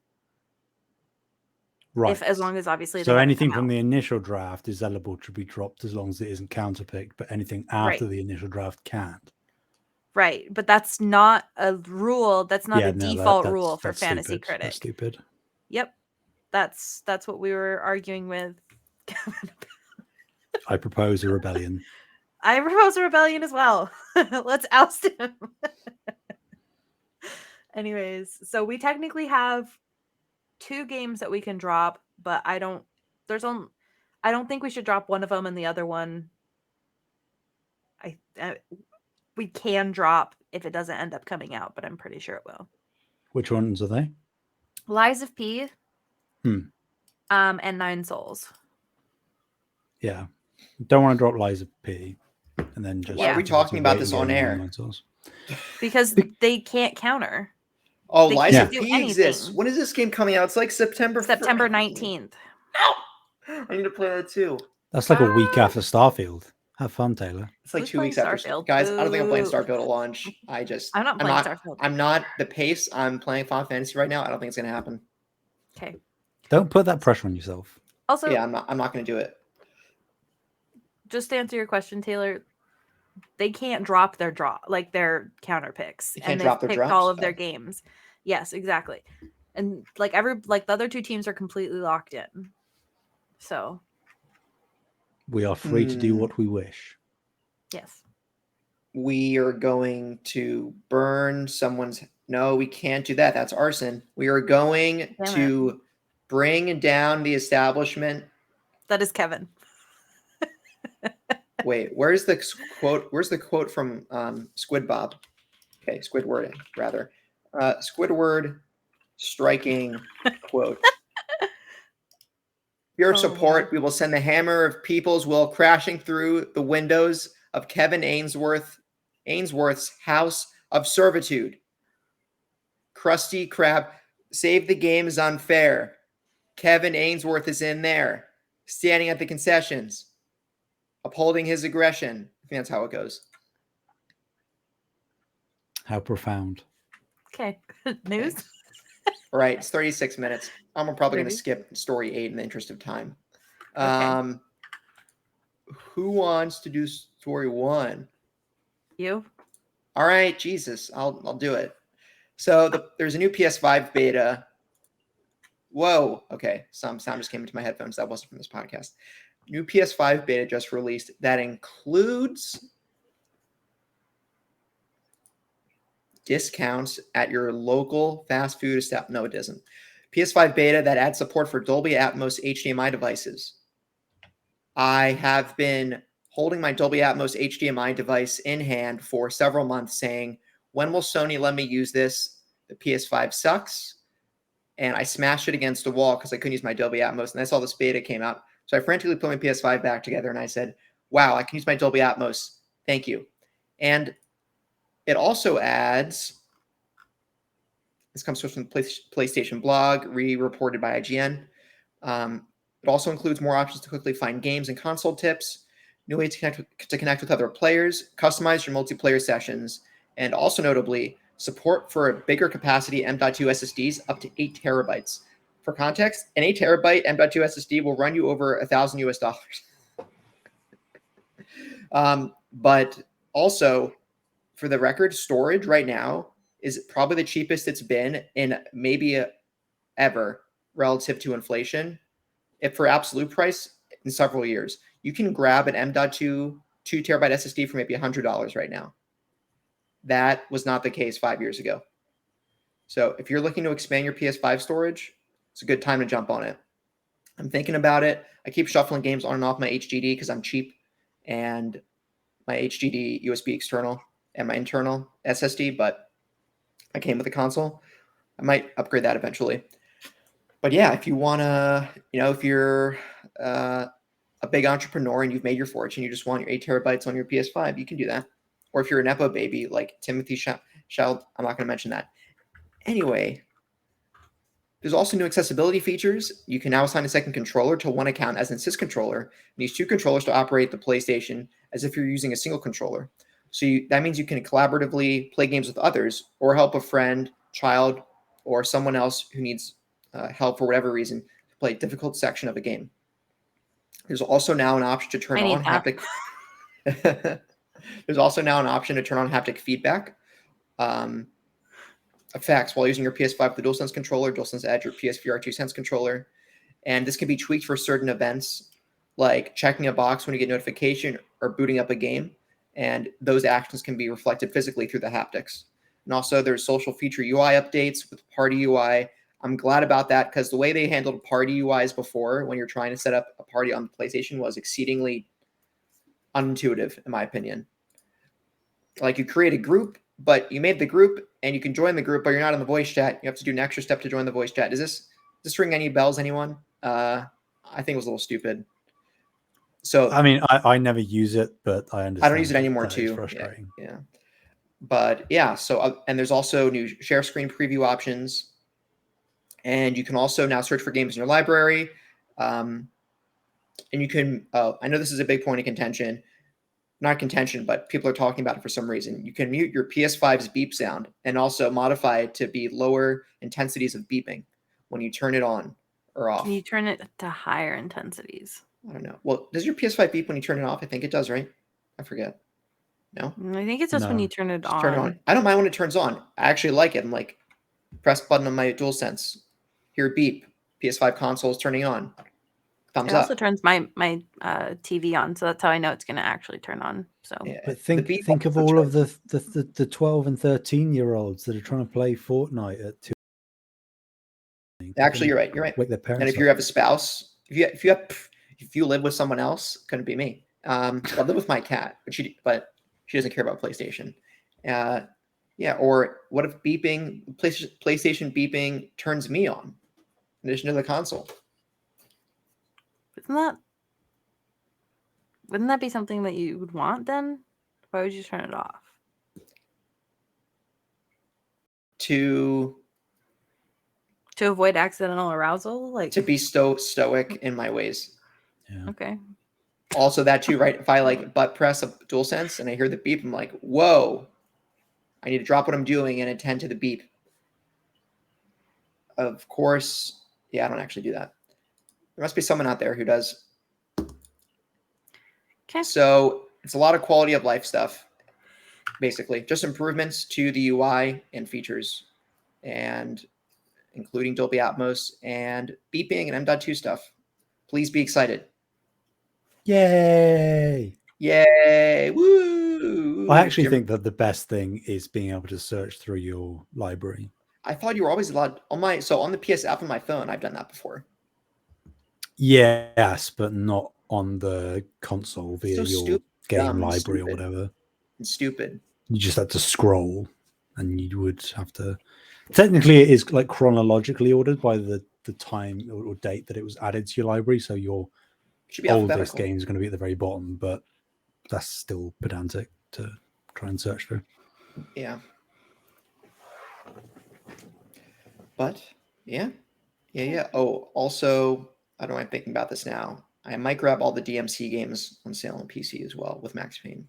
Right. As long as obviously. So anything from the initial draft is eligible to be dropped as long as it isn't counterpicked, but anything after the initial draft can't. Right, but that's not a rule. That's not a default rule for Fantasy Critic. That's stupid. Yep, that's what we were arguing with Kevin. I propose a rebellion. I propose a rebellion as well. Let's oust him. Anyways, so we technically have 2 games that we can drop, but I don't think we should drop one of them and the other one. We can drop if it doesn't end up coming out, but I'm pretty sure it will. Which ones are they? Lies of P. And 9 Souls. Yeah. Don't want to drop Lies of P and then just. Why are we talking about this on air? Because they can't counter. Oh, They Lies can't of do P exists. anything. When is this game coming out? It's like September 19th. No! I need to play that too. That's like a week after Starfield. Have fun, Taylor. It's like Who's 2 weeks playing after Starfield? guys. I don't think I'm playing Boo. Starfield at launch. I'm not playing Starfield. I'm not the pace. I'm playing Final Fantasy right now. I don't think it's gonna happen. Okay. Don't put that pressure on yourself. Also, Yeah, I'm not gonna do it. Just to answer your question, Taylor, they can't drop their counter picks. They can't and drop they've their picked drops? all of their games. Yes, exactly. And the other two teams are completely locked in. So We are free to do what we wish. yes. We are going to burn someone's. No, we can't do that. That's arson. We are going to bring down the establishment. That is Kevin. Wait, where's the quote? Where's the quote from Squid Bob? Okay, Squidward rather. Squidward striking quote. Your support, we will send the hammer of people's will crashing through the windows of Kevin Ainsworth's house of servitude. Krusty Krab, save the game is unfair. Kevin Ainsworth is in there, standing at the concessions, upholding his aggression. I think that's how it goes. How profound. Okay. News? All right, it's 36 minutes. I'm probably going to skip story 8 in the interest of time. Okay. Who wants to do story 1? You? All right, Jesus, I'll do it. So there's a new PS5 beta. Whoa, okay, some sound just came into my headphones. That wasn't from this podcast. New PS5 beta just released that includes discounts at your local fast food establishment. No, it doesn't. PS5 beta that adds support for Dolby Atmos HDMI devices. I have been holding my Dolby Atmos HDMI device in hand for several months saying, when will Sony let me use this? The PS5 sucks. And I smashed it against a wall because I couldn't use my Dolby Atmos. And I saw this beta came out. So I frantically put my PS5 back together and I said, wow, I can use my Dolby Atmos. Thank you. And it also adds, this comes from the PlayStation blog, re-reported by IGN. It also includes more options to quickly find games and console tips, new ways to connect with other players, customize your multiplayer sessions, and also notably, support for a bigger capacity M.2 SSDs up to 8 terabytes. For context, an 8 terabyte M.2 SSD will run you over $1,000 US. But also, for the record, storage right now is probably the cheapest it's been in maybe ever relative to inflation. If for absolute price in several years, you can grab an M.2 2 terabyte SSD for maybe $100 right now. That was not the case 5 years ago. So if you're looking to expand your PS5 storage, it's a good time to jump on it. I'm thinking about it. I keep shuffling games on and off my HDD because I'm cheap, and my HDD USB external and my internal SSD, but I came with a console. I might upgrade that eventually. But yeah, if you want to, if you're a big entrepreneur and you've made your fortune, you just want your 8 terabytes on your PS5, you can do that. Or if you're a Nepo baby like Timothy Shell, I'm not going to mention that. Anyway, there's also new accessibility features. You can now assign a second controller to one account as an assist controller, and use 2 controllers to operate the PlayStation as if you're using a single controller. So that means you can collaboratively play games with others or help a friend, child, or someone else who needs help for whatever reason to play a difficult section of a game. There's also now an option to turn on haptic. There's also now an option to turn on haptic feedback effects while using your PS5 with the DualSense controller, DualSense Edge, or PSVR 2Sense controller. And this can be tweaked for certain events, like checking a box when you get notification or booting up a game. And those actions can be reflected physically through the haptics. And also there's social feature UI updates with party UI. I'm glad about that because the way they handled party UIs before when you're trying to set up a party on the PlayStation was exceedingly unintuitive, in my opinion. Like you create a group, but you made the group and you can join the group, but you're not in the voice chat. You have to do an extra step to join the voice chat. Does this ring any bells, anyone? I think it was a little stupid. So I mean, I never use it, but I understand. I don't use it anymore that it's too. frustrating. Yeah. But yeah, so and there's also new share screen preview options, and you can also now search for games in your library. And you can. I know this is a big point of contention. Not contention, but people are talking about it for some reason. You can mute your PS5's beep sound and also modify it to be lower intensities of beeping when you turn it on or off. Can you turn it to higher intensities? I don't know. Well, does your PS5 beep when you turn it off? I think it does, right? I forget. No? I think it's just when No. you turn it Just on. turn it on. I don't mind when it turns on. I actually like it. I'm like, press button on my DualSense. Hear a beep. PS5 console is turning on. Thumbs It also up. turns my TV on, so that's how I know it's going to actually turn on. So Yeah. But The beep think of also all of turns- the 12 and 13-year-olds that are trying to play Fortnite at 2. Actually, you're right. You're right. Wake their parents And if up. you have a spouse, if you live with someone else, couldn't be me. I live with my cat, but she doesn't care about PlayStation. Yeah. Or what if PlayStation beeping turns me on in addition to the console? wouldn't that be something that you would want then? Why would you turn it off? To avoid accidental arousal? Like, be stoic in my ways. Yeah. okay. Also, that too, right? If I like butt press a DualSense and I hear the beep, I'm like, whoa! I need to drop what I'm doing and attend to the beep. Of course, yeah, I don't actually do that. There must be someone out there who does. Okay. So it's a lot of quality of life stuff, basically, just improvements to the UI and features, and including Dolby Atmos and beeping and M.2 stuff. Please be excited. Yay! Yay! Woo! I actually think that the best thing is being able to search through your library. I thought you were always allowed on the PS app on my phone. I've done that before. Yes, but not on the console via So your stupid, game dumb, library or stupid. whatever. It's stupid. You just have to scroll, and you would have to. Technically, it is like chronologically ordered by the time or date that it was added to your library. So your Should be oldest alphabetical. game is going to be at the very bottom, but that's still pedantic to try and search through. Yeah. But yeah. Oh, also, I don't know why I'm thinking about this now. I might grab all the DMC games on sale on PC as well with Max Payne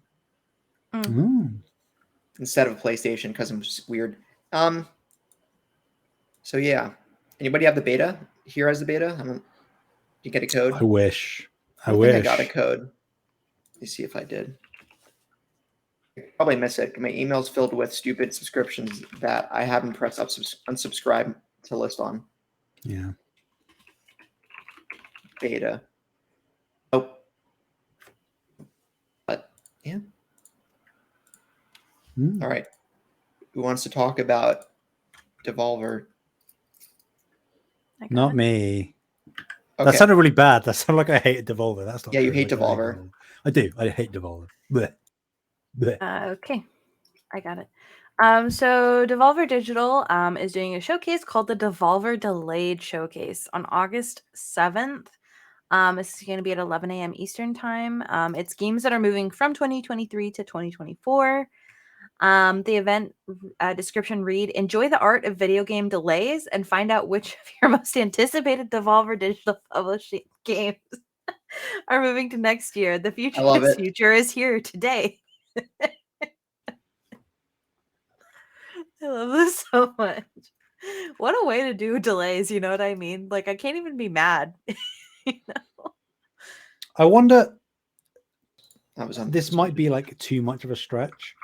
instead of PlayStation because I'm just weird. So yeah, anybody have the beta? Here has the beta. You get a code. I wish. I think I got a code. Let me see if I did. Probably miss it. My email's filled with stupid subscriptions that I haven't pressed unsubscribe to list on. Yeah. Beta. Nope. But yeah. All right. Who wants to talk about Devolver? Not me. Okay. That sounded really bad. That sounded like I hated Devolver. That's not Yeah, you true. hate Like, Devolver. I do. I hate Devolver. Blech. Blech. Okay. I got it. So Devolver Digital is doing a showcase called the Devolver Delayed Showcase on August 7th. This is going to be at 11 a.m. Eastern time. It's games that are moving from 2023 to 2024. The event description read, enjoy the art of video game delays and find out which of your most anticipated Devolver Digital publishing games are moving to next year. The future is here today. I love this so much. What a way to do delays, you know what I mean? Like, I can't even be mad. You know? I wonder, That this might be like too much of a stretch,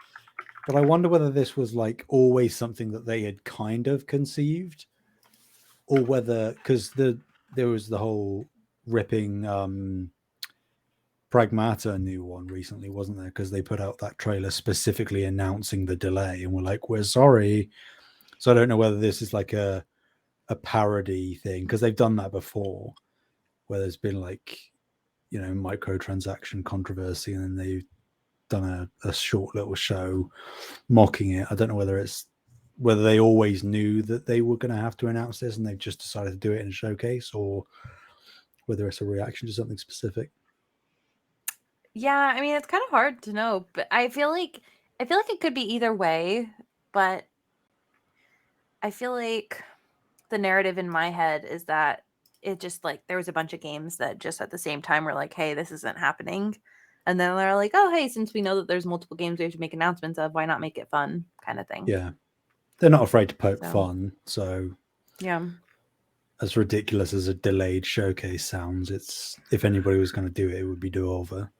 but I wonder whether this was like always something that they had kind of conceived, or whether, because there was the whole ripping Pragmata new one recently, wasn't there? Because they put out that trailer specifically announcing the delay, and we're like, we're sorry. So I don't know whether this is like a parody thing, because they've done that before, where there's been like, you know, microtransaction controversy, and then they've done a short little show mocking it. I don't know whether they always knew that they were going to have to announce this and they've just decided to do it in a showcase, or whether it's a reaction to something specific. Yeah, I mean, it's kind of hard to know, but I feel like it could be either way, but I feel like the narrative in my head is that it just like there was a bunch of games that just at the same time were like, "Hey, this isn't happening." And then they're like, "Oh, hey, since we know that there's multiple games we have to make announcements of, why not make it fun?" kind of thing. Yeah, they're not afraid to poke So. fun. So Yeah. as ridiculous as a delayed showcase sounds, it's if anybody was going to do it, it would be Devolver.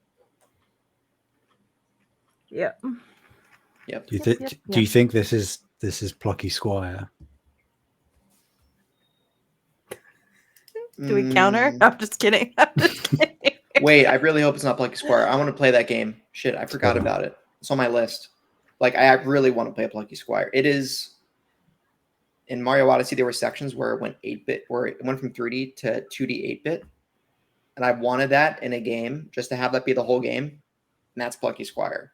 Yep. Yep. Do you think this is Plucky Squire? Do we counter? I'm just kidding. I'm just kidding. Wait, I really hope it's not Plucky Squire. I want to play that game. Shit, I forgot about it. It's on my list. Like, I really want to play Plucky Squire. It is in Mario Odyssey. There were sections where it went 8-bit, where it went from 3D to 2D 8-bit, and I wanted that in a game just to have that be the whole game. And that's Plucky Squire.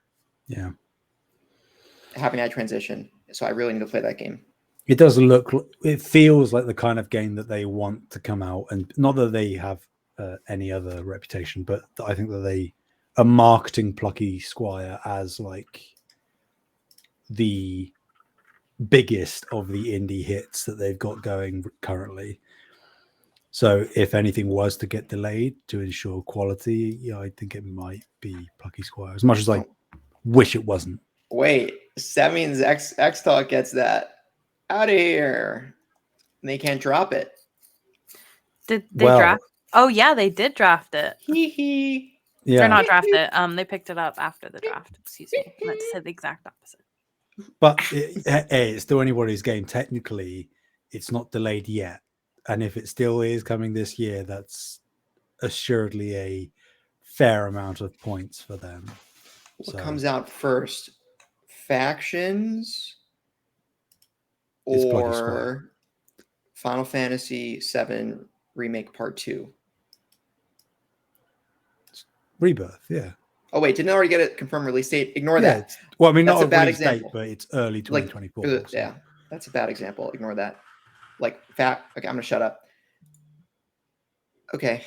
Yeah, Having that transition. So I really need to play that game. it does look. It feels like the kind of game that they want to come out, and not that they have any other reputation, but I think that they are marketing Plucky Squire as like the biggest of the indie hits that they've got going currently. So if anything was to get delayed to ensure quality, yeah, I think it might be Plucky Squire. As much as I wish it wasn't. Wait, that means X Talk gets that out of here. And they can't drop it. Did they draft? Oh yeah, they did draft it. Hee hee. Yeah. They're not draft it. They picked it up after the draft. Excuse me. I meant to say the exact opposite. But it's still anybody's game. Technically, it's not delayed yet. And if it still is coming this year, that's assuredly a fair amount of points for them. What comes out first? Factions It's or Final Fantasy VII Remake Part 2? Rebirth, yeah. Oh wait, didn't I already get a confirmed release date? Ignore that. Well, I mean, that's not a bad release example. Date, but it's early 2024. Like, yeah, that's a bad example. Ignore that. Like okay, I'm gonna shut up. Okay.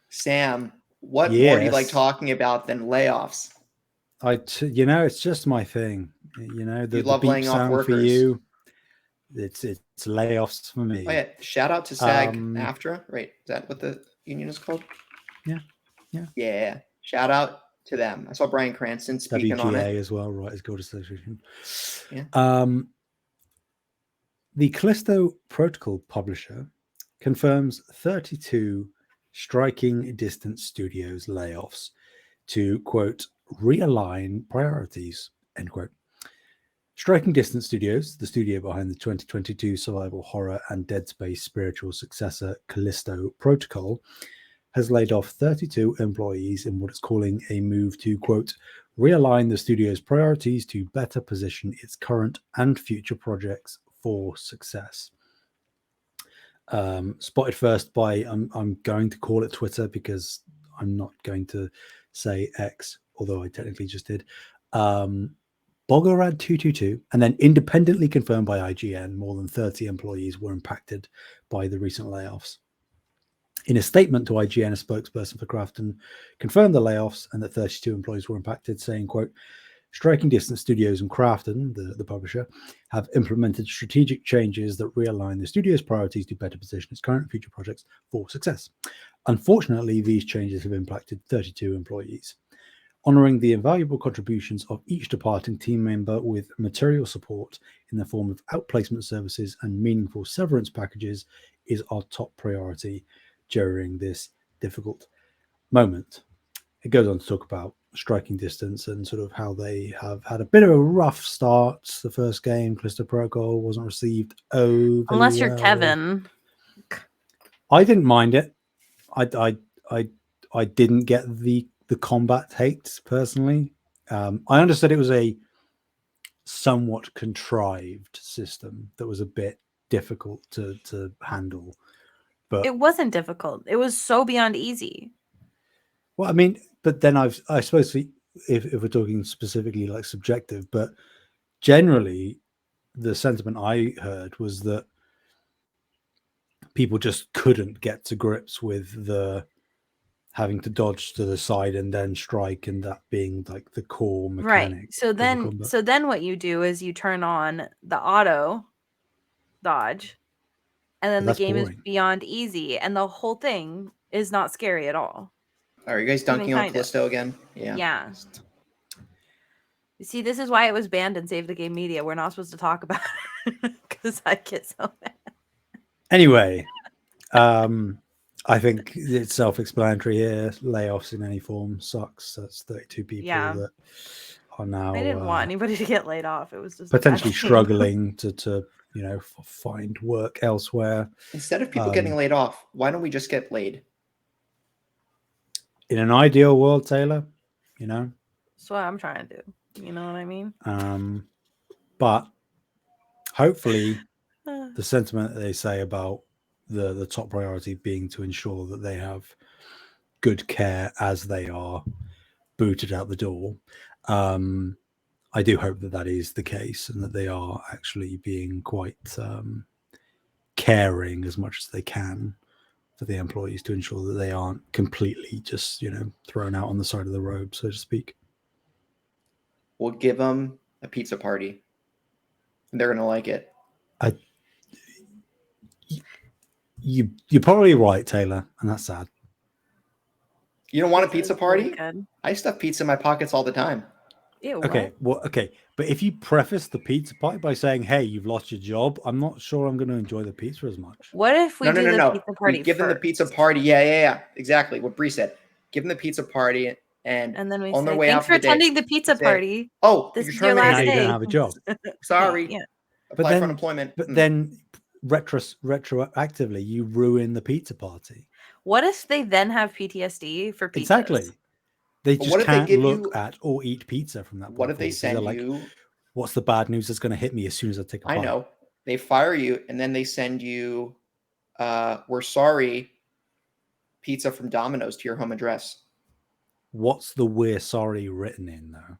Sam, what more do you like talking about than layoffs? It's just my thing. The love beep laying off sound workers. for you. It's layoffs for me. Oh yeah, shout out to SAG-AFTRA. Right, is that what the union is called? Yeah. Shout out to them. I saw Bryan Cranston speaking on it as well, right? As Guild Association. Yeah. The Callisto Protocol publisher confirms 32 striking distance studios layoffs to, quote, realign priorities, end quote. Striking Distance Studios, the studio behind the 2022 survival horror and Dead Space spiritual successor Callisto Protocol, has laid off 32 employees in what it's calling a move to, quote, realign the studio's priorities to better position its current and future projects for success. Spotted first by, I'm going to call it Twitter because I'm not going to say X, although I technically just did. Bogorad222, and then independently confirmed by IGN, more than 30 employees were impacted by the recent layoffs. In a statement to IGN, a spokesperson for Krafton confirmed the layoffs and that 32 employees were impacted, saying, quote, Striking Distance Studios and Krafton, the publisher, have implemented strategic changes that realign the studio's priorities to better position its current and future projects for success. Unfortunately, these changes have impacted 32 employees. Honoring the invaluable contributions of each departing team member with material support in the form of outplacement services and meaningful severance packages is our top priority during this difficult moment. It goes on to talk about Striking Distance and sort of how they have had a bit of a rough start. The first game, Callisto Protocol, wasn't received unless you're Kevin. I didn't mind it. I didn't get the combat hate personally. I understood it was a somewhat contrived system that was a bit difficult to handle, but it wasn't difficult. It was so beyond easy. Well, I mean, but then I suppose if we're talking specifically like subjective, but generally the sentiment I heard was that people just couldn't get to grips with having to dodge to the side and then strike, and that being like the core Right. mechanic. So of the then combat. what you do is you turn on the auto dodge, and then But the that's game is boring. beyond easy, and the whole thing is not scary at all. Are you guys Even dunking on kind of. Callisto again? Yeah. Yeah. You see, this is why it was banned in Save the Game Media. We're not supposed to talk about it because I get so mad. Anyway, I think it's self-explanatory here. Layoffs in any form sucks. That's 32 people Yeah. that are now I didn't want anybody to get laid off. It was just a bad potentially thing. struggling to find work elsewhere. Instead of people getting laid off, why don't we just get laid? In an ideal world, Taylor, That's what I'm trying to do. You know what I mean? But hopefully the sentiment that they say about the top priority being to ensure that they have good care as they are booted out the door. I do hope that that is the case and that they are actually being quite caring as much as they can for the employees to ensure that they aren't completely just, thrown out on the side of the road, so to speak. We'll give them a pizza party. They're going to like it. You're probably right, Taylor, and that's sad. You don't want a pizza party? Really I stuff pizza in my pockets all the time. Ew, Okay, but if you preface the pizza party by saying, "Hey, you've lost your job," I'm not sure I'm going to enjoy the pizza as much. What if we do the pizza party We give them the pizza party. Yeah. Exactly what Bree said. Give them the pizza party, and then we on say, their way thanks out for attending the pizza party. Oh, This you're is your last now terminated. you day. don't have a job. Sorry. Yeah. Apply for unemployment. But then retroactively, you ruin the pizza party. What if they then have PTSD for pizzas? Exactly. They But just what if can't they give look you- at or eat pizza from that point What if they forward, 'cause they're send like, you? what's the bad news that's going to hit me as soon as I take a bite? I know. They fire you, and then they send you, we're sorry, pizza from Domino's to your home address. What's the "we're sorry" written in, though?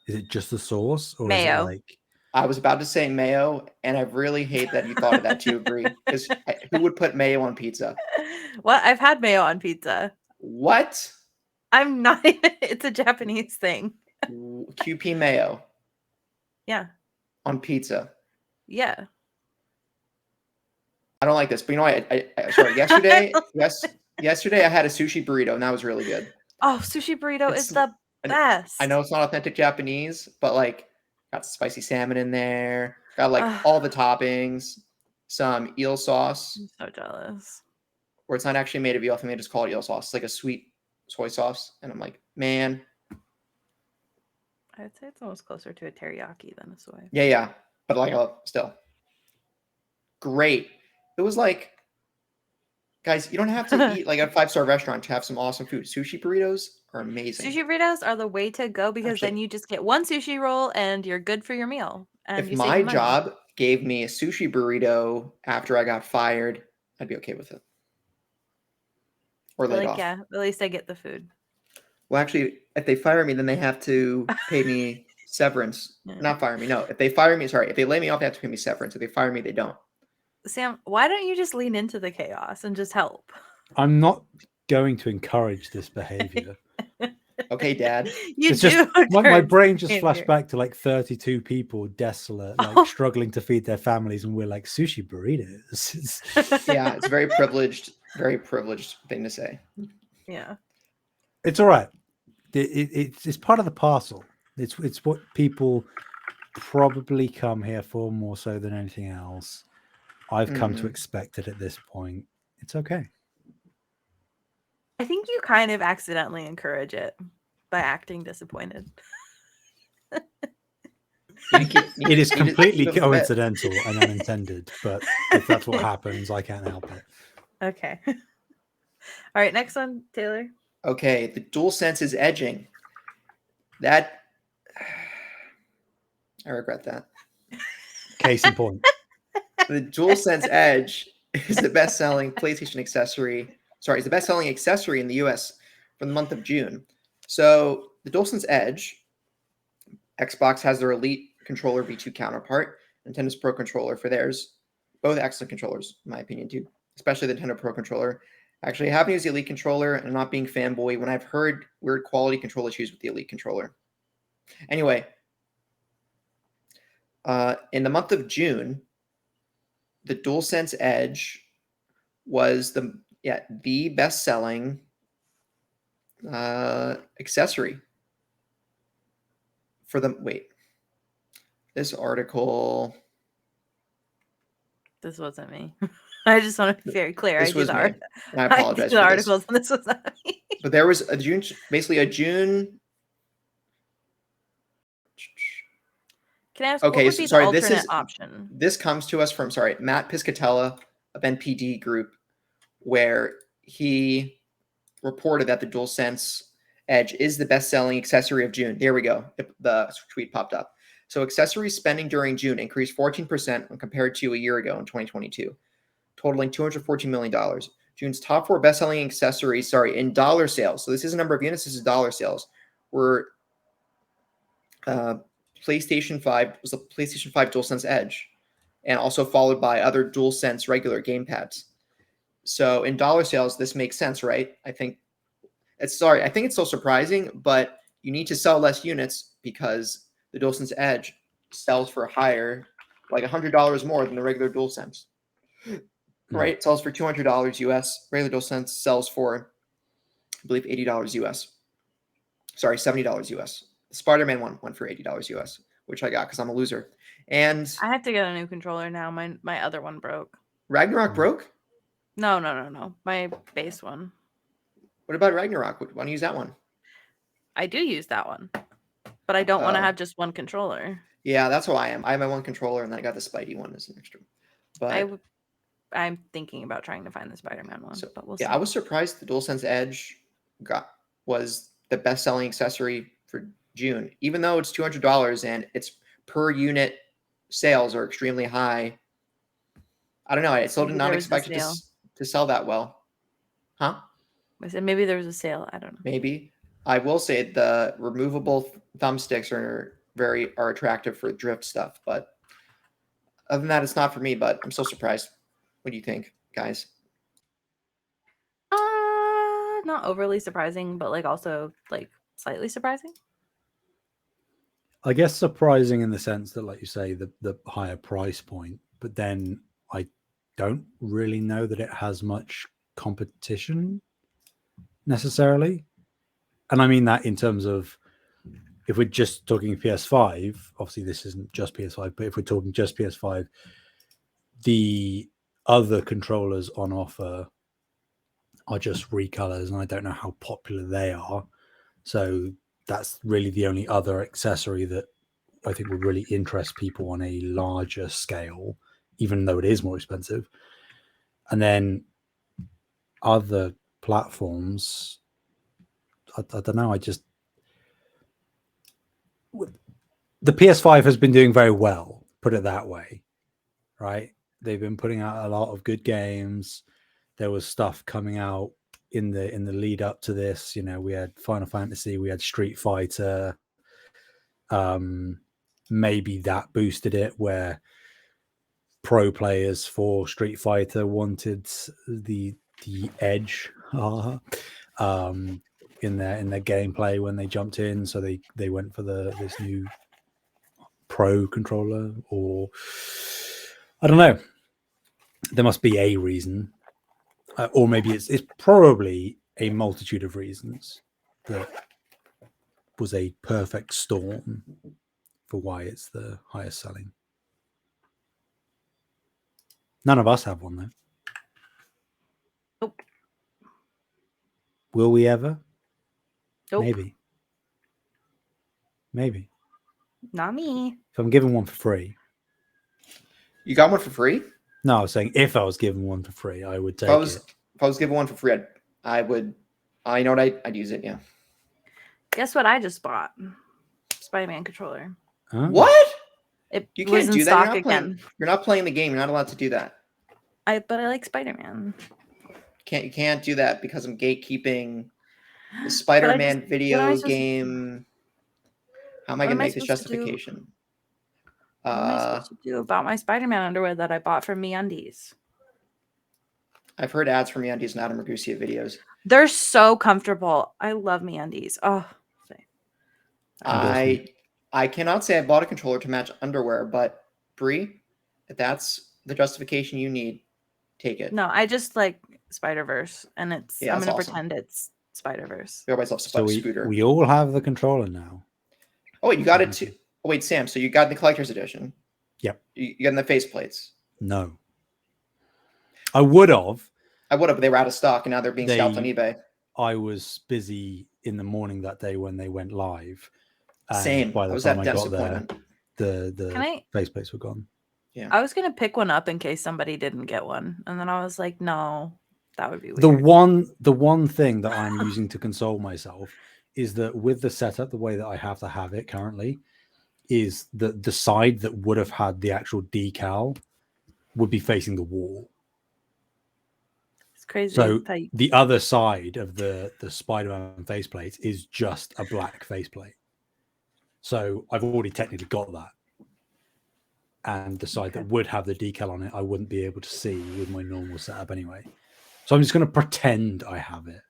Is it just the sauce, or is it Mayo. like? I was about to say mayo, and I really hate that you thought of that too, Bree. Because who would put mayo on pizza? What? I've had mayo on pizza. What? I'm not even. It's a Japanese thing. QP mayo Yeah. on pizza. Yeah. I don't like this, but you know what? Sorry. Yesterday, yesterday I had a sushi burrito, and that was really good. Oh, sushi burrito is the best. I know it's not authentic Japanese, but like got spicy salmon in there. Got like all the toppings, some eel sauce. I'm so jealous. Or it's not actually made of eel. I think they just call it eel sauce. It's like a sweet soy sauce. And I'm like, man. I'd say it's almost closer to a teriyaki than a soy. Yeah. But like still. Great. It was like, guys, you don't have to eat like a 5-star restaurant to have some awesome food. Sushi burritos are amazing. Sushi burritos are the way to go because then you just get one sushi roll and you're good for your meal. And if my job gave me a sushi burrito after I got fired, I'd be okay with it. Or laid off. Yeah, at least I get the food. Well, actually, if they fire me, then they have to pay me severance. Not fire me. No, if they fire me, if they lay me off, they have to pay me severance. If they fire me, they don't. Sam, why don't you just lean into the chaos and just help? I'm not going to encourage this behavior. Okay, Dad. My brain just flashed back to like 32 people desolate, like struggling to feed their families, and we're like, sushi burritos. Yeah, it's very privileged thing to say. Yeah. It's all right. It's part of the parcel. It's what people probably come here for more so than anything else. I've come to expect it at this point. It's okay. I think you kind of accidentally encourage it by acting disappointed. It is completely coincidental and unintended, but if that's what happens, I can't help it. Okay. All right, next one, Taylor. Okay, the DualSense is edging. That I regret that. Case in point. The DualSense Edge is the best-selling PlayStation accessory. Sorry, it's the best-selling accessory in the US for the month of June. So the DualSense Edge, Xbox has their Elite controller V2 counterpart, Nintendo's Pro controller for theirs. Both excellent controllers, in my opinion, too. Especially the Nintendo Pro controller. Actually, I haven't used the Elite controller, and I'm not being fanboy when I've heard weird quality control issues with the Elite controller. Anyway, in the month of June, the DualSense Edge was the best-selling accessory for the this article. This wasn't me. I just want to be very clear. This was me, and I I apologize did the for articles, and this was not me. But there was a June. Can I ask Okay, what would be sorry, the this alternate is- option? This comes to us from Matt Piscatella of NPD Group, where he reported that the DualSense Edge is the best-selling accessory of June. There we go. The tweet popped up. So accessory spending during June increased 14% when compared to a year ago in 2022, totaling $214 million. June's top 4 best-selling accessories, in dollar sales. So this is a number of units. This is dollar sales. Were PlayStation 5 was the PlayStation 5 DualSense Edge, and also followed by other DualSense regular gamepads. So in dollar sales, this makes sense, right? I think it's so surprising, but you need to sell less units because the DualSense Edge sells for higher, like $100 more than the regular DualSense. Right? It sells for $200 US. Regular DualSense sells for, I believe, $80 US. Sorry, $70 US. The Spider-Man one went for $80 US, which I got because I'm a loser. And I have to get a new controller now. My other one broke. Ragnarok broke? No. My base one. What about Ragnarok? Why don't you use that one? I do use that one, but I don't want to have just one controller. Yeah, that's how I am. I have my one controller, and then I got the Spidey one as an extra. But I'm thinking about trying to find the Spider-Man one, but we'll see. I was surprised the DualSense Edge was the best-selling accessory for June, even though it's $200 and its per unit sales are extremely high. I don't know. I still did not expect it to sell that well. Huh? I said maybe there was a sale. I don't know. Maybe. I will say the removable thumbsticks are attractive for drift stuff, but other than that, it's not for me. But I'm still surprised. What do you think, guys? Not overly surprising, but also slightly surprising. I guess surprising in the sense that, like you say, the higher price point, but then I don't really know that it has much competition necessarily. And I mean that in terms of, if we're just talking PS5, obviously this isn't just PS5, but if we're talking just PS5, the other controllers on offer are just recolors, and I don't know how popular they are. So that's really the only other accessory that I think would really interest people on a larger scale, even though it is more expensive. And then other platforms, I don't know. The PS5 has been doing very well, put it that way, right? They've been putting out a lot of good games. There was stuff coming out in the lead up to this. We had Final Fantasy, we had Street Fighter. Maybe that boosted it, where pro players for Street Fighter wanted the edge in their gameplay when they jumped in, so they went for this new pro controller. Or I don't know, there must be a reason, or maybe it's probably a multitude of reasons that was a perfect storm for why it's the highest selling. None of us have one, though. Nope. Will we ever? Nope. Maybe. Not me. If I'm given one for free. You got one for free? No, I was saying if I was given one for free, I would take it. If I was given one for free, I would. I know what I'd use it. Yeah. Guess what I just bought? Spider-Man controller. Huh? What? You can't do that. You're not playing the game. You're not allowed to do that. But I like Spider-Man. You can't do that because I'm gatekeeping the Spider-Man video game. How am I going to make this justification? What am I supposed to do about my Spider-Man underwear that I bought from MeUndies? I've heard ads for MeUndies and Adam Ragusa videos. They're so comfortable. I love MeUndies. Oh, I cannot say I bought a controller to match underwear, but Bree, if that's the justification you need, take it. no, I just like Spider-Verse, and I'm that's gonna awesome. pretend it's Spider-Verse. Everybody's love So Scooter. we all have the controller now. Oh wait, you got it too. Oh wait, Sam. So you got the collector's edition. Yep. You got the faceplates. No. I would have. But they were out of stock, and now they're being scalped on eBay. I was busy in the morning that day when they went live. And Same. by the I was time at I got there, disappointment. the faceplates were gone. Yeah. I was gonna pick one up in case somebody didn't get one, and then I was like, no, that would be weird. The one thing that I'm using to console myself is that with the setup, the way that I have to have it currently, is that the side that would have had the actual decal would be facing the wall. It's crazy. So the other side of the Spider-Man faceplate is just a black faceplate. So I've already technically got that. And the side that would have the decal on it, I wouldn't be able to see with my normal setup anyway. So I'm just going to pretend I have it,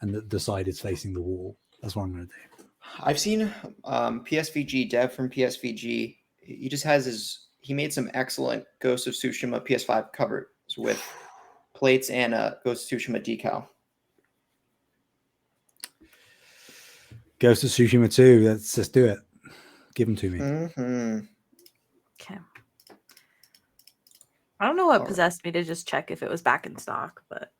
and that the side is facing the wall. That's what I'm going to do. I've seen PSVG dev from PSVG. He just has he made some excellent Ghost of Tsushima PS5 covers with plates and a Ghost of Tsushima decal. Ghost of Tsushima 2. Let's just do it. Give them to me. Mm-hmm. Okay. I don't know what possessed me to just check if it was back in stock, but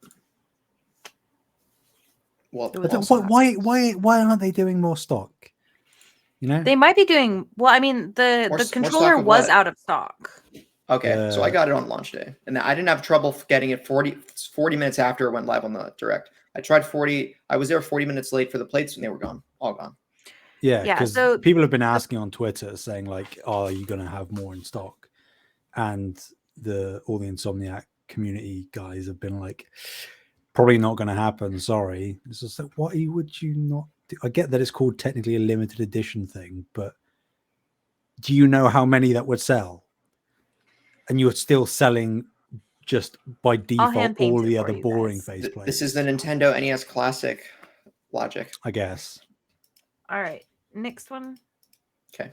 well, why aren't they doing more stock? You know, they might be doing well. I mean, the controller was out of stock. Okay, so I got it on launch day, and I didn't have trouble getting it 40 minutes after it went live on the direct. I tried 40. I was there 40 minutes late for the plates, and they were gone, all gone. Yeah, because people have been asking on Twitter saying like, "Oh, are you going to have more in stock?" And all the Insomniac community guys have been like, "Probably not going to happen. Sorry." It's just like, why would you not? I get that it's called technically a limited edition thing, but do you know how many that would sell? And you're still selling just by default all the other boring faceplates. This is the Nintendo NES Classic logic, I guess. All right, next one. Okay.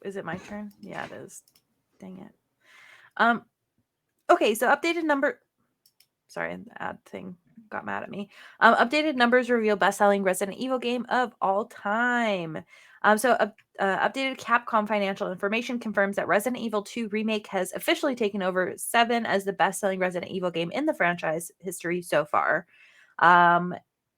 Is it my turn? Yeah, it is. Dang it. Okay, so updated number. Sorry, the ad thing got mad at me. Updated numbers reveal best-selling Resident Evil game of all time. Updated Capcom financial information confirms that Resident Evil 2 Remake has officially taken over 7 as the best-selling Resident Evil game in the franchise history so far.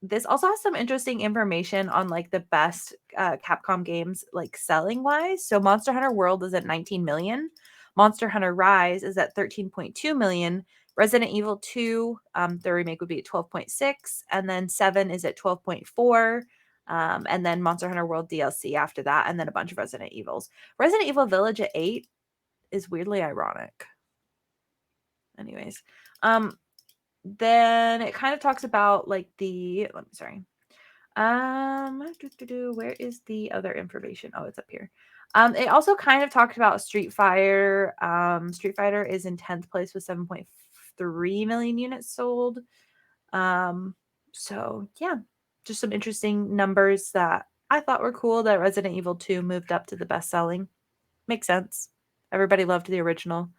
This also has some interesting information on like the best Capcom games like selling wise. So Monster Hunter World is at 19 million. Monster Hunter Rise is at 13.2 million. Resident Evil 2, the remake would be at 12.6, and then 7 is at 12.4, and then Monster Hunter World DLC after that, and then a bunch of Resident Evils. Resident Evil Village at 8 is weirdly ironic. Anyways, then it kind of talks about like where is the other information? Oh, it's up here. It also kind of talked about Street Fighter. Street Fighter is in 10th place with 7.3 million units sold. So yeah, just some interesting numbers that I thought were cool that Resident Evil 2 moved up to the best selling. Makes sense. Everybody loved the original.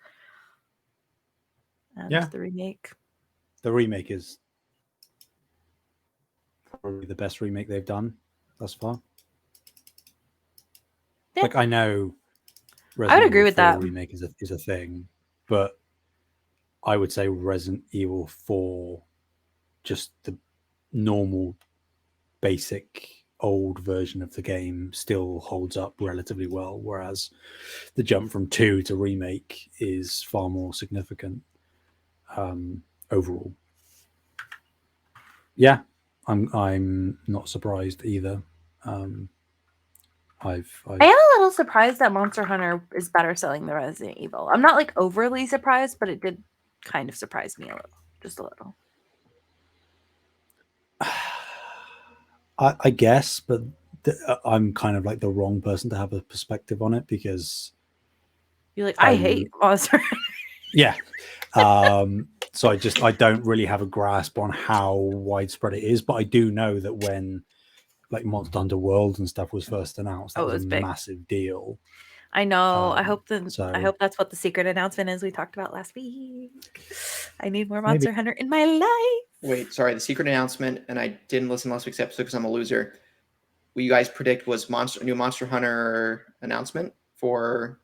And the remake. The remake is probably the best remake they've done thus far. Yeah. Like I know I would agree with that. Remake is a thing, but I would say Resident Evil 4, just the normal, basic, old version of the game still holds up relatively well, whereas the jump from 2 to remake is far more significant overall. Yeah, I'm not surprised either. I am a little surprised that Monster Hunter is better selling than Resident Evil. I'm not like overly surprised, but it did kind of surprise me a little, just a little. I guess, but I'm kind of like the wrong person to have a perspective on it because you're like, I hate Monster. Yeah, So I don't really have a grasp on how widespread it is, but I do know that when like Monster Hunter World and stuff was first announced, that Oh, it was was a big. massive deal. I know. I So hope that's what the secret announcement is we talked about last week. I need more Maybe. Monster Hunter in my life. Wait, sorry. The secret announcement, and I didn't listen to last week's episode because I'm a loser. What you guys predict was new Monster Hunter announcement for?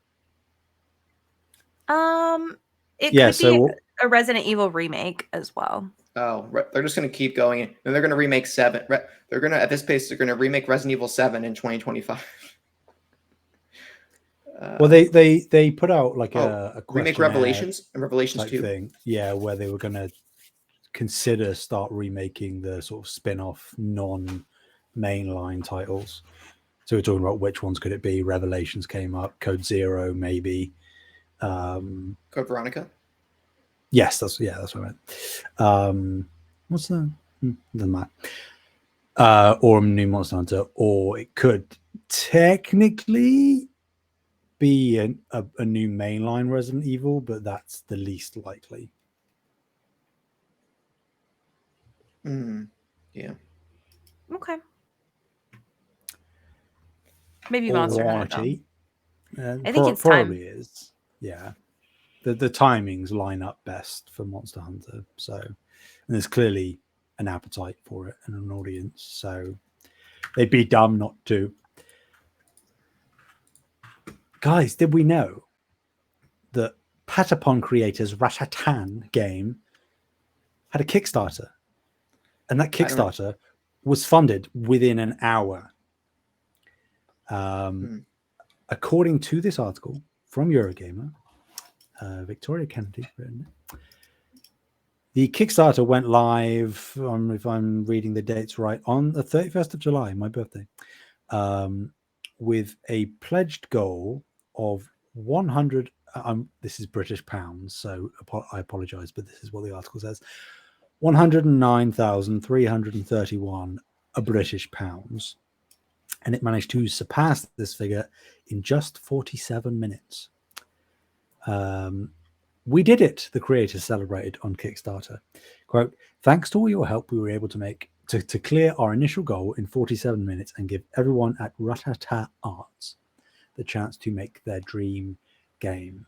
It Yeah, could so be a Resident Evil remake as well. Oh, they're just going to keep going, and they're going to remake 7. They're going to, at this pace, they're going to remake Resident Evil 7 in 2025. well, they put out like a remake questionnaire Revelations and Revelations type 2. thing, yeah, where they were going to consider start remaking the sort of spin-off non-mainline titles. So we're talking about which ones could it be. Revelations came up, Code Zero maybe, Code Veronica. yes, that's what I meant. What's that? Doesn't matter. Or a new Monster Hunter, or it could technically be a new mainline Resident Evil, but that's the least likely. Yeah. Okay. Maybe Or Monster Hunter. Whatcha. I think it's probably time. is. Yeah. The timings line up best for Monster Hunter. So, and there's clearly an appetite for it and an audience. So they'd be dumb not to. Guys, did we know that Patapon creators Ratatan game had a Kickstarter? And that Kickstarter was funded within an hour. According to this article from Eurogamer, Victoria Kennedy written it. The Kickstarter went live, if I'm reading the dates right, on the 31st of July, my birthday, with a pledged goal of 100. This is British pounds, so I apologize, but this is what the article says: 109,331 British pounds, and it managed to surpass this figure in just 47 minutes. We did it, the creators celebrated on Kickstarter. Quote, thanks to all your help, we were able to make to clear our initial goal in 47 minutes and give everyone at Ratatan Arts the chance to make their dream game.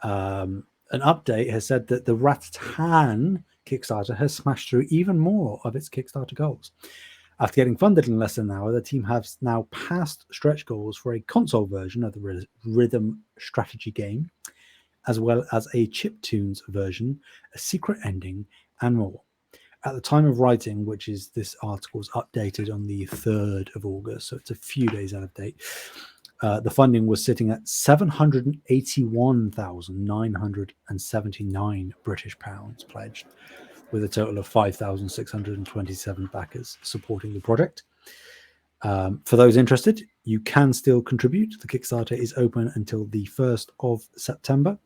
An update has said that the Ratatan Kickstarter has smashed through even more of its Kickstarter goals. After getting funded in less than an hour, the team has now passed stretch goals for a console version of the rhythm strategy game, as well as a chiptunes version, a secret ending, and more. At the time of writing, which is this article's updated on the 3rd of August, so it's a few days out of date, the funding was sitting at 781,979 British pounds pledged, with a total of 5,627 backers supporting the project. For those interested, you can still contribute. The Kickstarter is open until the 1st of September.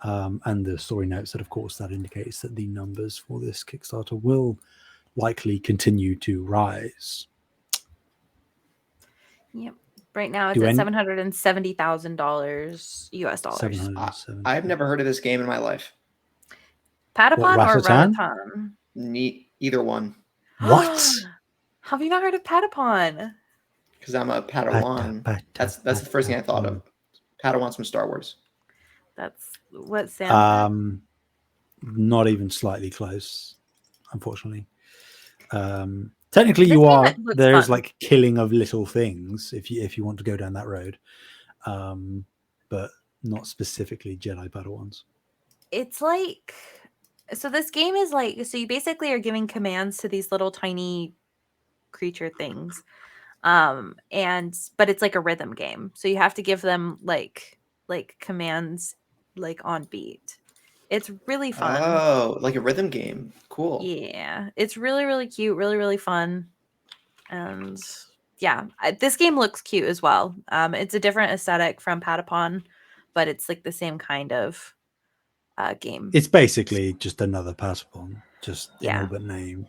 And the story notes that, of course, that indicates that the numbers for this Kickstarter will likely continue to rise. Yep. Right now it's at $770,000 US dollars. I've never heard of this game in my life. Patapon or Ratatan? Either one. What? Have you not heard of Patapon? Because I'm a Padawan. That's the first thing I thought of. Padawans from Star Wars. That's what Sam not even slightly close, unfortunately. Technically you are. There is like killing of little things if you want to go down that road, but not specifically Jedi Padawans. It's like, so this game is like, so you basically are giving commands to these little tiny creature things, but it's like a rhythm game, so you have to give them like commands like on beat. It's really fun. Oh, like a rhythm game. Cool. Yeah, it's really, really cute, really, really fun. And yeah, this game looks cute as well. It's a different aesthetic from Patapon, but it's like the same kind of game. It's basically just another Patapon, just in all but name.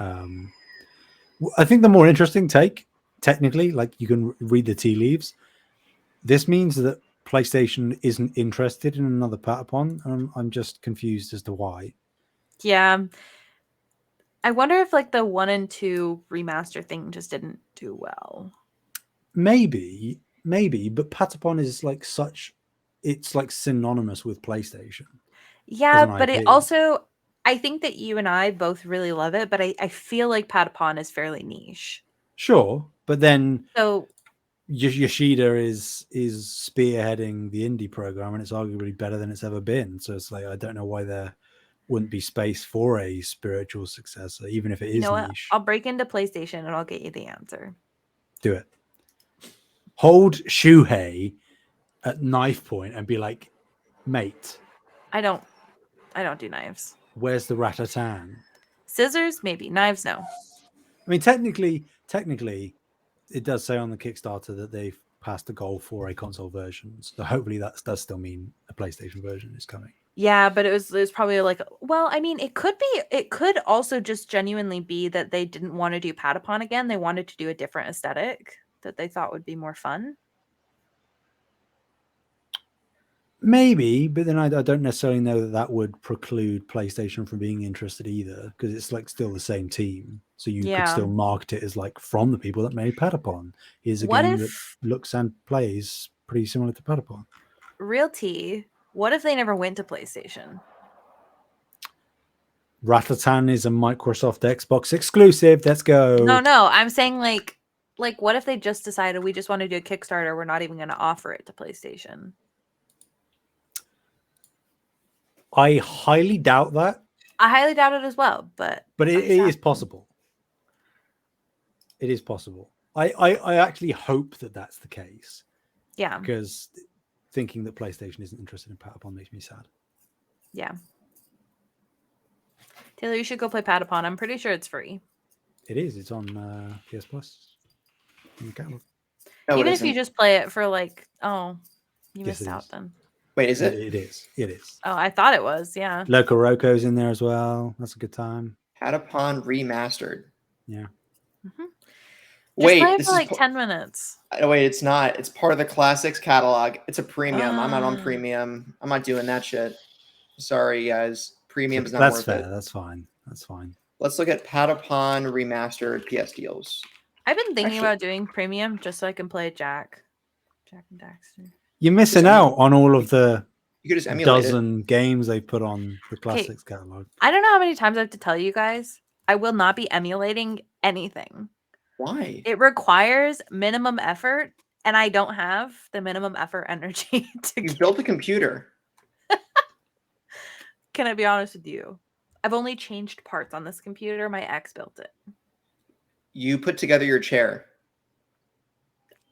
I think the more interesting take, technically, like you can read the tea leaves. This means that PlayStation isn't interested in another Patapon, and I'm just confused as to why. Yeah. I wonder if like the 1 and 2 remaster thing just didn't do well. Maybe, but Patapon is like it's like synonymous with PlayStation. Yeah, an but it IP. also, I think that you and I both really love it, but I feel like Patapon is fairly niche. Sure, but then So Yoshida is spearheading the indie program, and it's arguably better than it's ever been. So it's like I don't know why there wouldn't be space for a spiritual successor, even if it you is know what? niche. I'll break into PlayStation and I'll get you the answer. Do it. Hold Shuhei at knife point and be like, mate, I don't do knives. where's the Ratatan? Scissors, maybe. Knives, no. I mean, technically, it does say on the Kickstarter that they've passed the goal for a console version. So hopefully that does still mean a PlayStation version is coming. Yeah, but it was probably like, well, I mean, it could also just genuinely be that they didn't want to do Patapon again. They wanted to do a different aesthetic that they thought would be more fun. Maybe, but then I don't necessarily know that would preclude PlayStation from being interested either, because it's like still the same team. So you could still market it as like from the people that made Patapon. Here's a game that looks and plays pretty similar to Patapon. Real tea. What if they never went to PlayStation? Ratatan is a Microsoft Xbox exclusive. Let's go. No. I'm saying like what if they just decided we just want to do a Kickstarter? We're not even going to offer it to PlayStation. I highly doubt that. I highly doubt it as well, but it is possible. It is possible. I actually hope that that's the case. Yeah. Because thinking that PlayStation isn't interested in Patapon makes me sad. Yeah. Taylor, you should go play Patapon. I'm pretty sure it's free. It is. It's on PS Plus. No, even if you just play it for like, you missed out then. Wait, is it? It is. It is. Oh, I thought it was. Yeah. Loco Roco's in there as well. That's a good time. Patapon remastered. Yeah. Mm-hmm. Wait, play it for like 10 minutes. Wait, it's not. It's part of the Classics catalog. It's a premium. I'm not on premium. I'm not doing that shit. Sorry, guys. Premium's not worth fair. it. That's fine. That's fine. Let's look at Patapon remastered PS deals. I've been thinking about doing premium just so I can play Jack and Daxter. You're missing out on all of the dozen games they put on the Classics catalog. I don't know how many times I have to tell you guys. I will not be emulating anything. Why? It requires minimum effort, and I don't have the minimum effort energy to build a computer. Can I be honest with you? I've only changed parts on this computer. My ex built it. You put together your chair.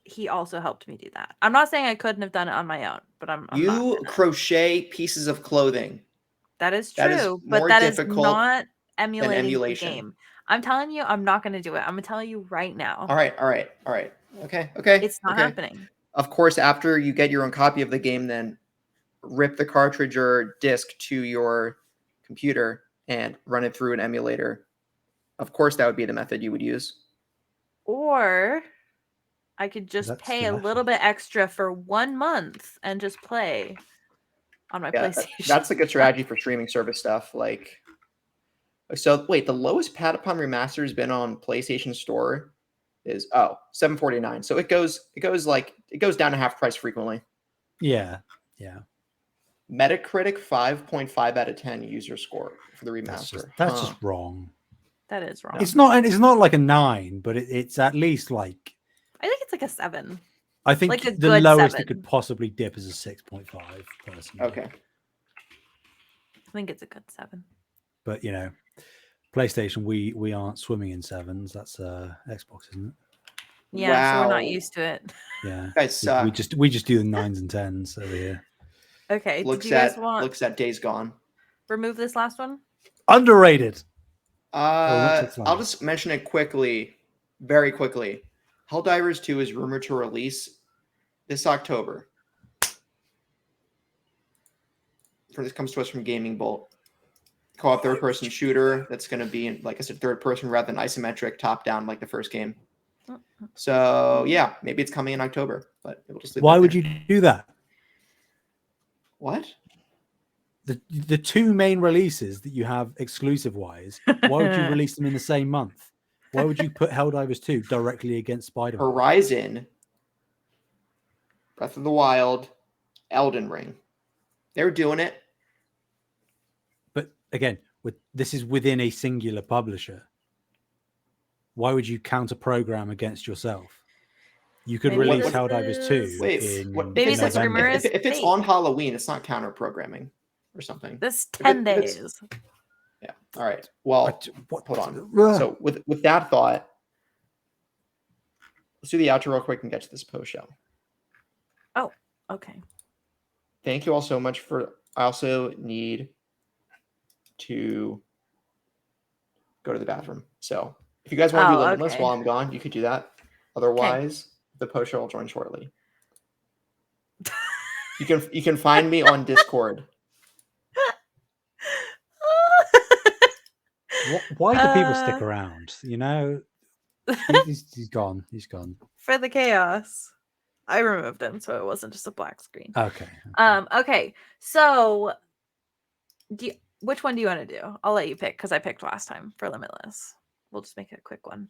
He also helped me do that. I'm not saying I couldn't have done it on my own, but I'm you crochet pieces of clothing. That is true, but that is not emulating the game. I'm telling you, I'm not going to do it. I'm going to tell you right now. All right. Okay. It's not happening. Of course, after you get your own copy of the game, then rip the cartridge or disc to your computer and run it through an emulator. Of course, that would be the method you would use. Or I could just pay a little bit extra for 1 month and just play on my PlayStation. That's a good strategy for streaming service stuff. Like, so wait, the lowest Patapon remaster has been on PlayStation Store is $7.49. So it goes down to half price frequently. Yeah. Metacritic 5.5 out of 10 user score for the remaster. That's just wrong. That is wrong. It's not like a 9, but it's at least like, I think it's like a 7. I think like the lowest it could possibly dip is a 6.5 personally. Okay. I think it's a good 7. But PlayStation, we aren't swimming in 7s. That's Xbox, isn't it? Yeah, so we're not used to it. Yeah. You guys suck. We just do the 9s and 10s over here. Okay. Looks at Days Gone. Remove this last one? Underrated. I'll just mention it very quickly. Helldivers 2 is rumored to release this October. This comes to us from Gaming Bolt. Co-op third-person shooter that's going to be, like I said, third-person rather than isometric, top-down like the first game. So, yeah, maybe it's coming in October. But we'll just why would you do that? What? The two main releases that you have exclusive wise, why would you release them in the same month? Why would you put Helldivers 2 directly against Spider-Man? Horizon, Breath of the Wild, Elden Ring. They were doing it. But again, this is within a singular publisher. Why would you counter program against yourself? You could Maybe release this Helldivers 2 Wait, in what? Maybe If this it's, like, rumor is if it's fake. on Halloween, it's not counter programming or something. This If 10 if it's- days. Yeah. All right. Well, what? hold on. So with that thought, let's do the outro real quick and get to this post show. Oh, okay. Thank you all so much for. I also need to go to the bathroom. So if you guys want to do Limitless okay. while I'm gone, you could do that. Otherwise, the post show will join shortly. You can find me on Discord. Why do people stick around? You know, he's gone. He's gone. For the chaos. I removed him, so it wasn't just a black screen. Okay. Okay. So which one do you want to do? I'll let you pick because I picked last time for Limitless. We'll just make it a quick one.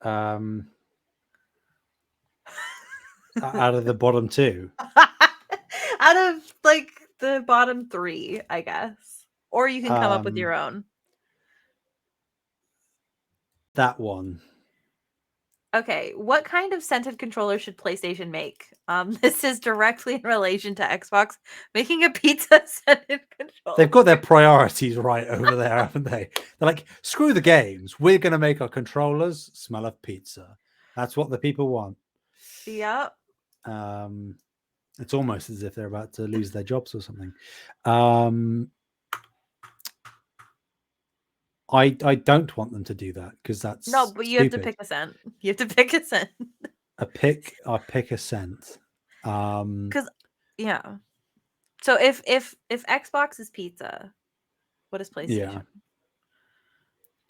Out of the bottom two. Out of like the bottom three, I guess. Or you can come up with your own. That one. Okay, what kind of scented controller should PlayStation make? This is directly in relation to Xbox making a pizza scented controller. They've got their priorities right over there, haven't they? They're like, screw the games. We're going to make our controllers smell of pizza. That's what the people want. Yep. It's almost as if they're about to lose their jobs or something. I don't want them to do that because that's no, but you stupid. have to pick a scent. You have to pick a scent. I pick a scent. Because yeah. So if Xbox is pizza, what is PlayStation?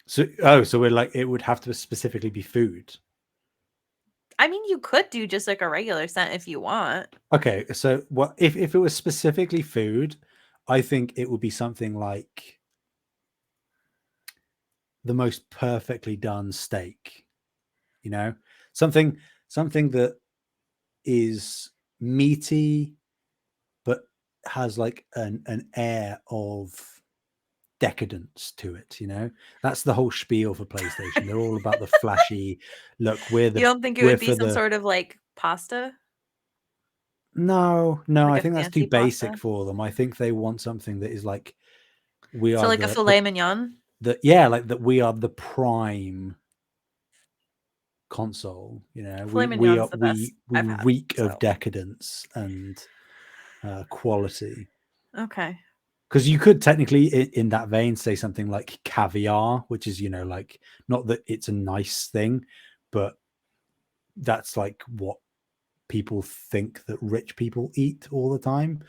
Yeah. So we're like, it would have to specifically be food. I mean, you could do just like a regular scent if you want. Okay, so what if it was specifically food? I think it would be something like the most perfectly done steak. You know, something that is meaty, but has like an air of decadence to it. You know, that's the whole spiel for PlayStation. They're all about the flashy look. You don't think it would be some sort of like pasta? No, Like I a think that's too fancy basic pasta? for them. I think they want something that is like So like a filet mignon? Like that we are the prime console. You know, Filet we mignon's the best I've had, reek so. of decadence and quality. Okay. Because you could technically, in that vein, say something like caviar, which is, you know, like, not that it's a nice thing, but that's like what people think that rich people eat all the time.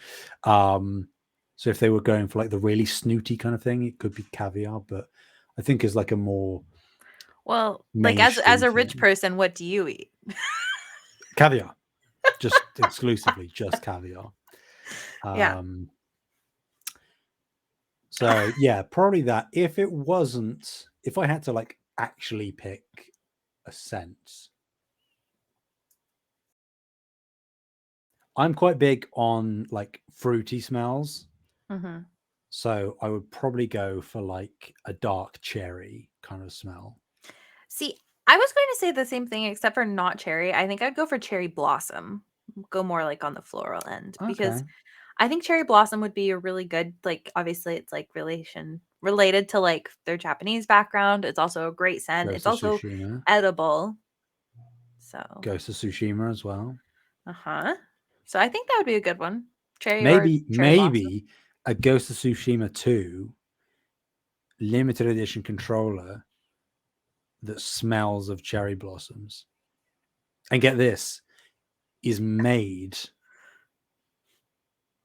So if they were going for like the really snooty kind of thing, it could be caviar, but I think is like a more like as a rich person, what do you eat? Caviar. Just exclusively just caviar. Yeah. So yeah, probably that. If I had to like actually pick a scent, I'm quite big on like fruity smells. Mm-hmm. So I would probably go for like a dark cherry kind of smell. See, I was going to say the same thing, except for not cherry. I think I'd go for cherry blossom. Go more like on the floral end because I think cherry blossom would be a really good, like, obviously it's like related to like their Japanese background. It's also a great scent. It's also edible. So Ghost of Tsushima as well. So I think that would be a good one. Maybe a Ghost of Tsushima 2 limited edition controller that smells of cherry blossoms. And get this, is made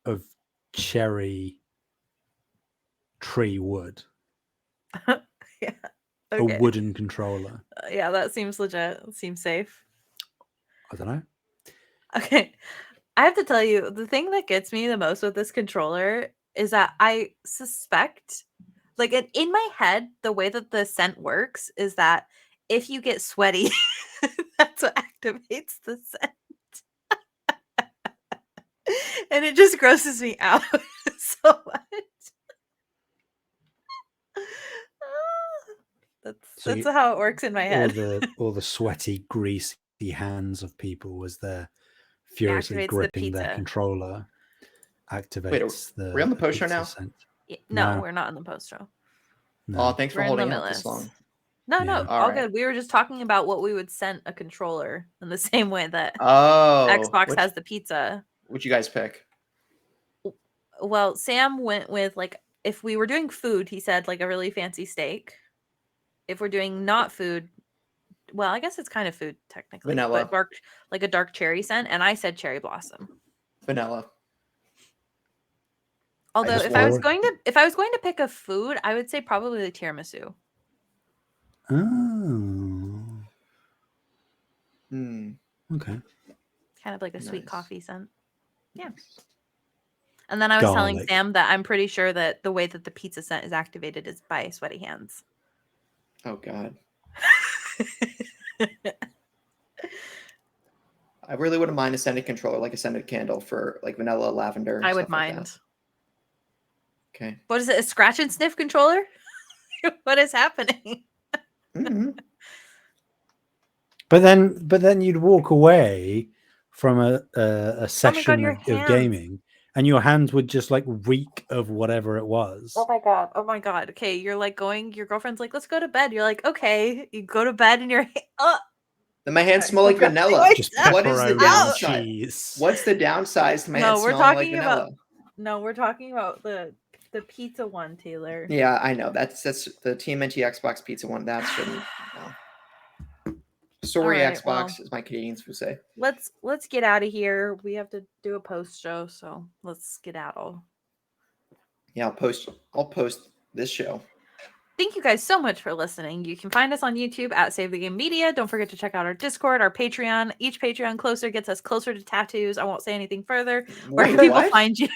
of cherry tree wood. Yeah. Okay. A wooden controller. Yeah, that seems legit. Seems safe. I don't know. Okay. I have to tell you, the thing that gets me the most with this controller is that I suspect, like in my head, the way that the scent works is that if you get sweaty, that's what activates the scent. And it just grosses me out so much. That's how it works in my head. All the sweaty, greasy hands of people as they're furiously gripping their controller activates the. We're on the post show now? Scent. No, we're not on the post show. No. Oh, thanks for holding out this long. No, Yeah. all good. We were just talking about what we would scent a controller in the same way that Xbox has the pizza. What'd you guys pick? Well, Sam went with, like, if we were doing food, he said like a really fancy steak. If we're doing not food, well, I guess it's kind of food technically. Vanilla. But like a dark cherry scent, and I said cherry blossom. Vanilla. Although if I was going to pick a food, I would say probably the tiramisu. Oh. Okay. Kind of like a sweet coffee scent. Yeah. And then I was telling Sam that I'm pretty sure that the way that the pizza scent is activated is by sweaty hands. Oh God. I really wouldn't mind a scented controller, like a scented candle for like vanilla, lavender. I would mind. Like okay. What is it? A scratch and sniff controller? What is happening? Mm-hmm. But then you'd walk away from a session of gaming, and your hands would just like reek of whatever it was. Oh my god. Okay, you're like going. Your girlfriend's like, "Let's go to bed." You're like, "Okay." You go to bed, and you're Then my hands smell like vanilla. Just what is the downside? cheese. What's the downside to my hands smelling like vanilla? We're talking about the pizza one, Taylor. Yeah, I know. That's the TMNT Xbox pizza one. That shouldn't. No. Sorry, right, Xbox, as my Canadians would say. Let's get out of here. We have to do a post show, so let's skedaddle. Yeah, I'll post this show. Thank you guys so much for listening. You can find us on YouTube at Save the Game Media. Don't forget to check out our Discord, our Patreon. Each Patreon closer gets us closer to tattoos. I won't say anything further. Where can people find you?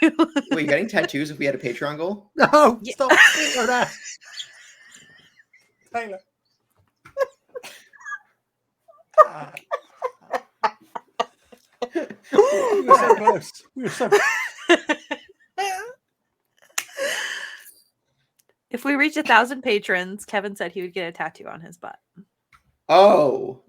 Wait, getting tattoos if we had a Patreon goal? No, stop that. Taylor. We were so close. If we reach 1,000 patrons, Kevin said he would get a tattoo on his butt. Oh,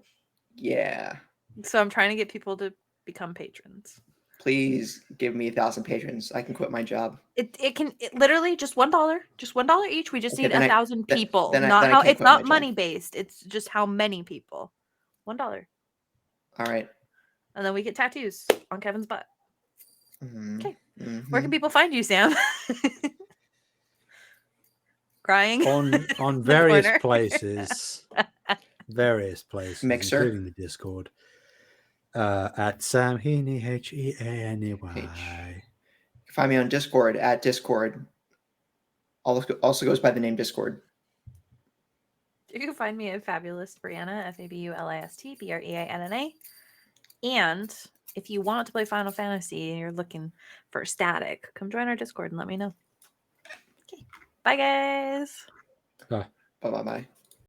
yeah. So I'm trying to get people to become patrons. Please give me 1,000 patrons. I can quit my job. It can literally just $1. Just $1 each. We just need 1,000 people. It's not money based. It's just how many people. $1. All right. And then we get tattoos on Kevin's butt. Mm-hmm. Okay. Mm-hmm. Where can people find you, Sam? Crying on various places. Mixer, including the Discord. At Sam Heaney, Heaney. Find me on Discord at Discord. Also goes by the name Discord. You can find me at Fabulous Brianna, FABULIST BREINNA. And if you want to play Final Fantasy and you're looking for static, come join our Discord and let me know. Okay. Bye, guys. Bye. Bye.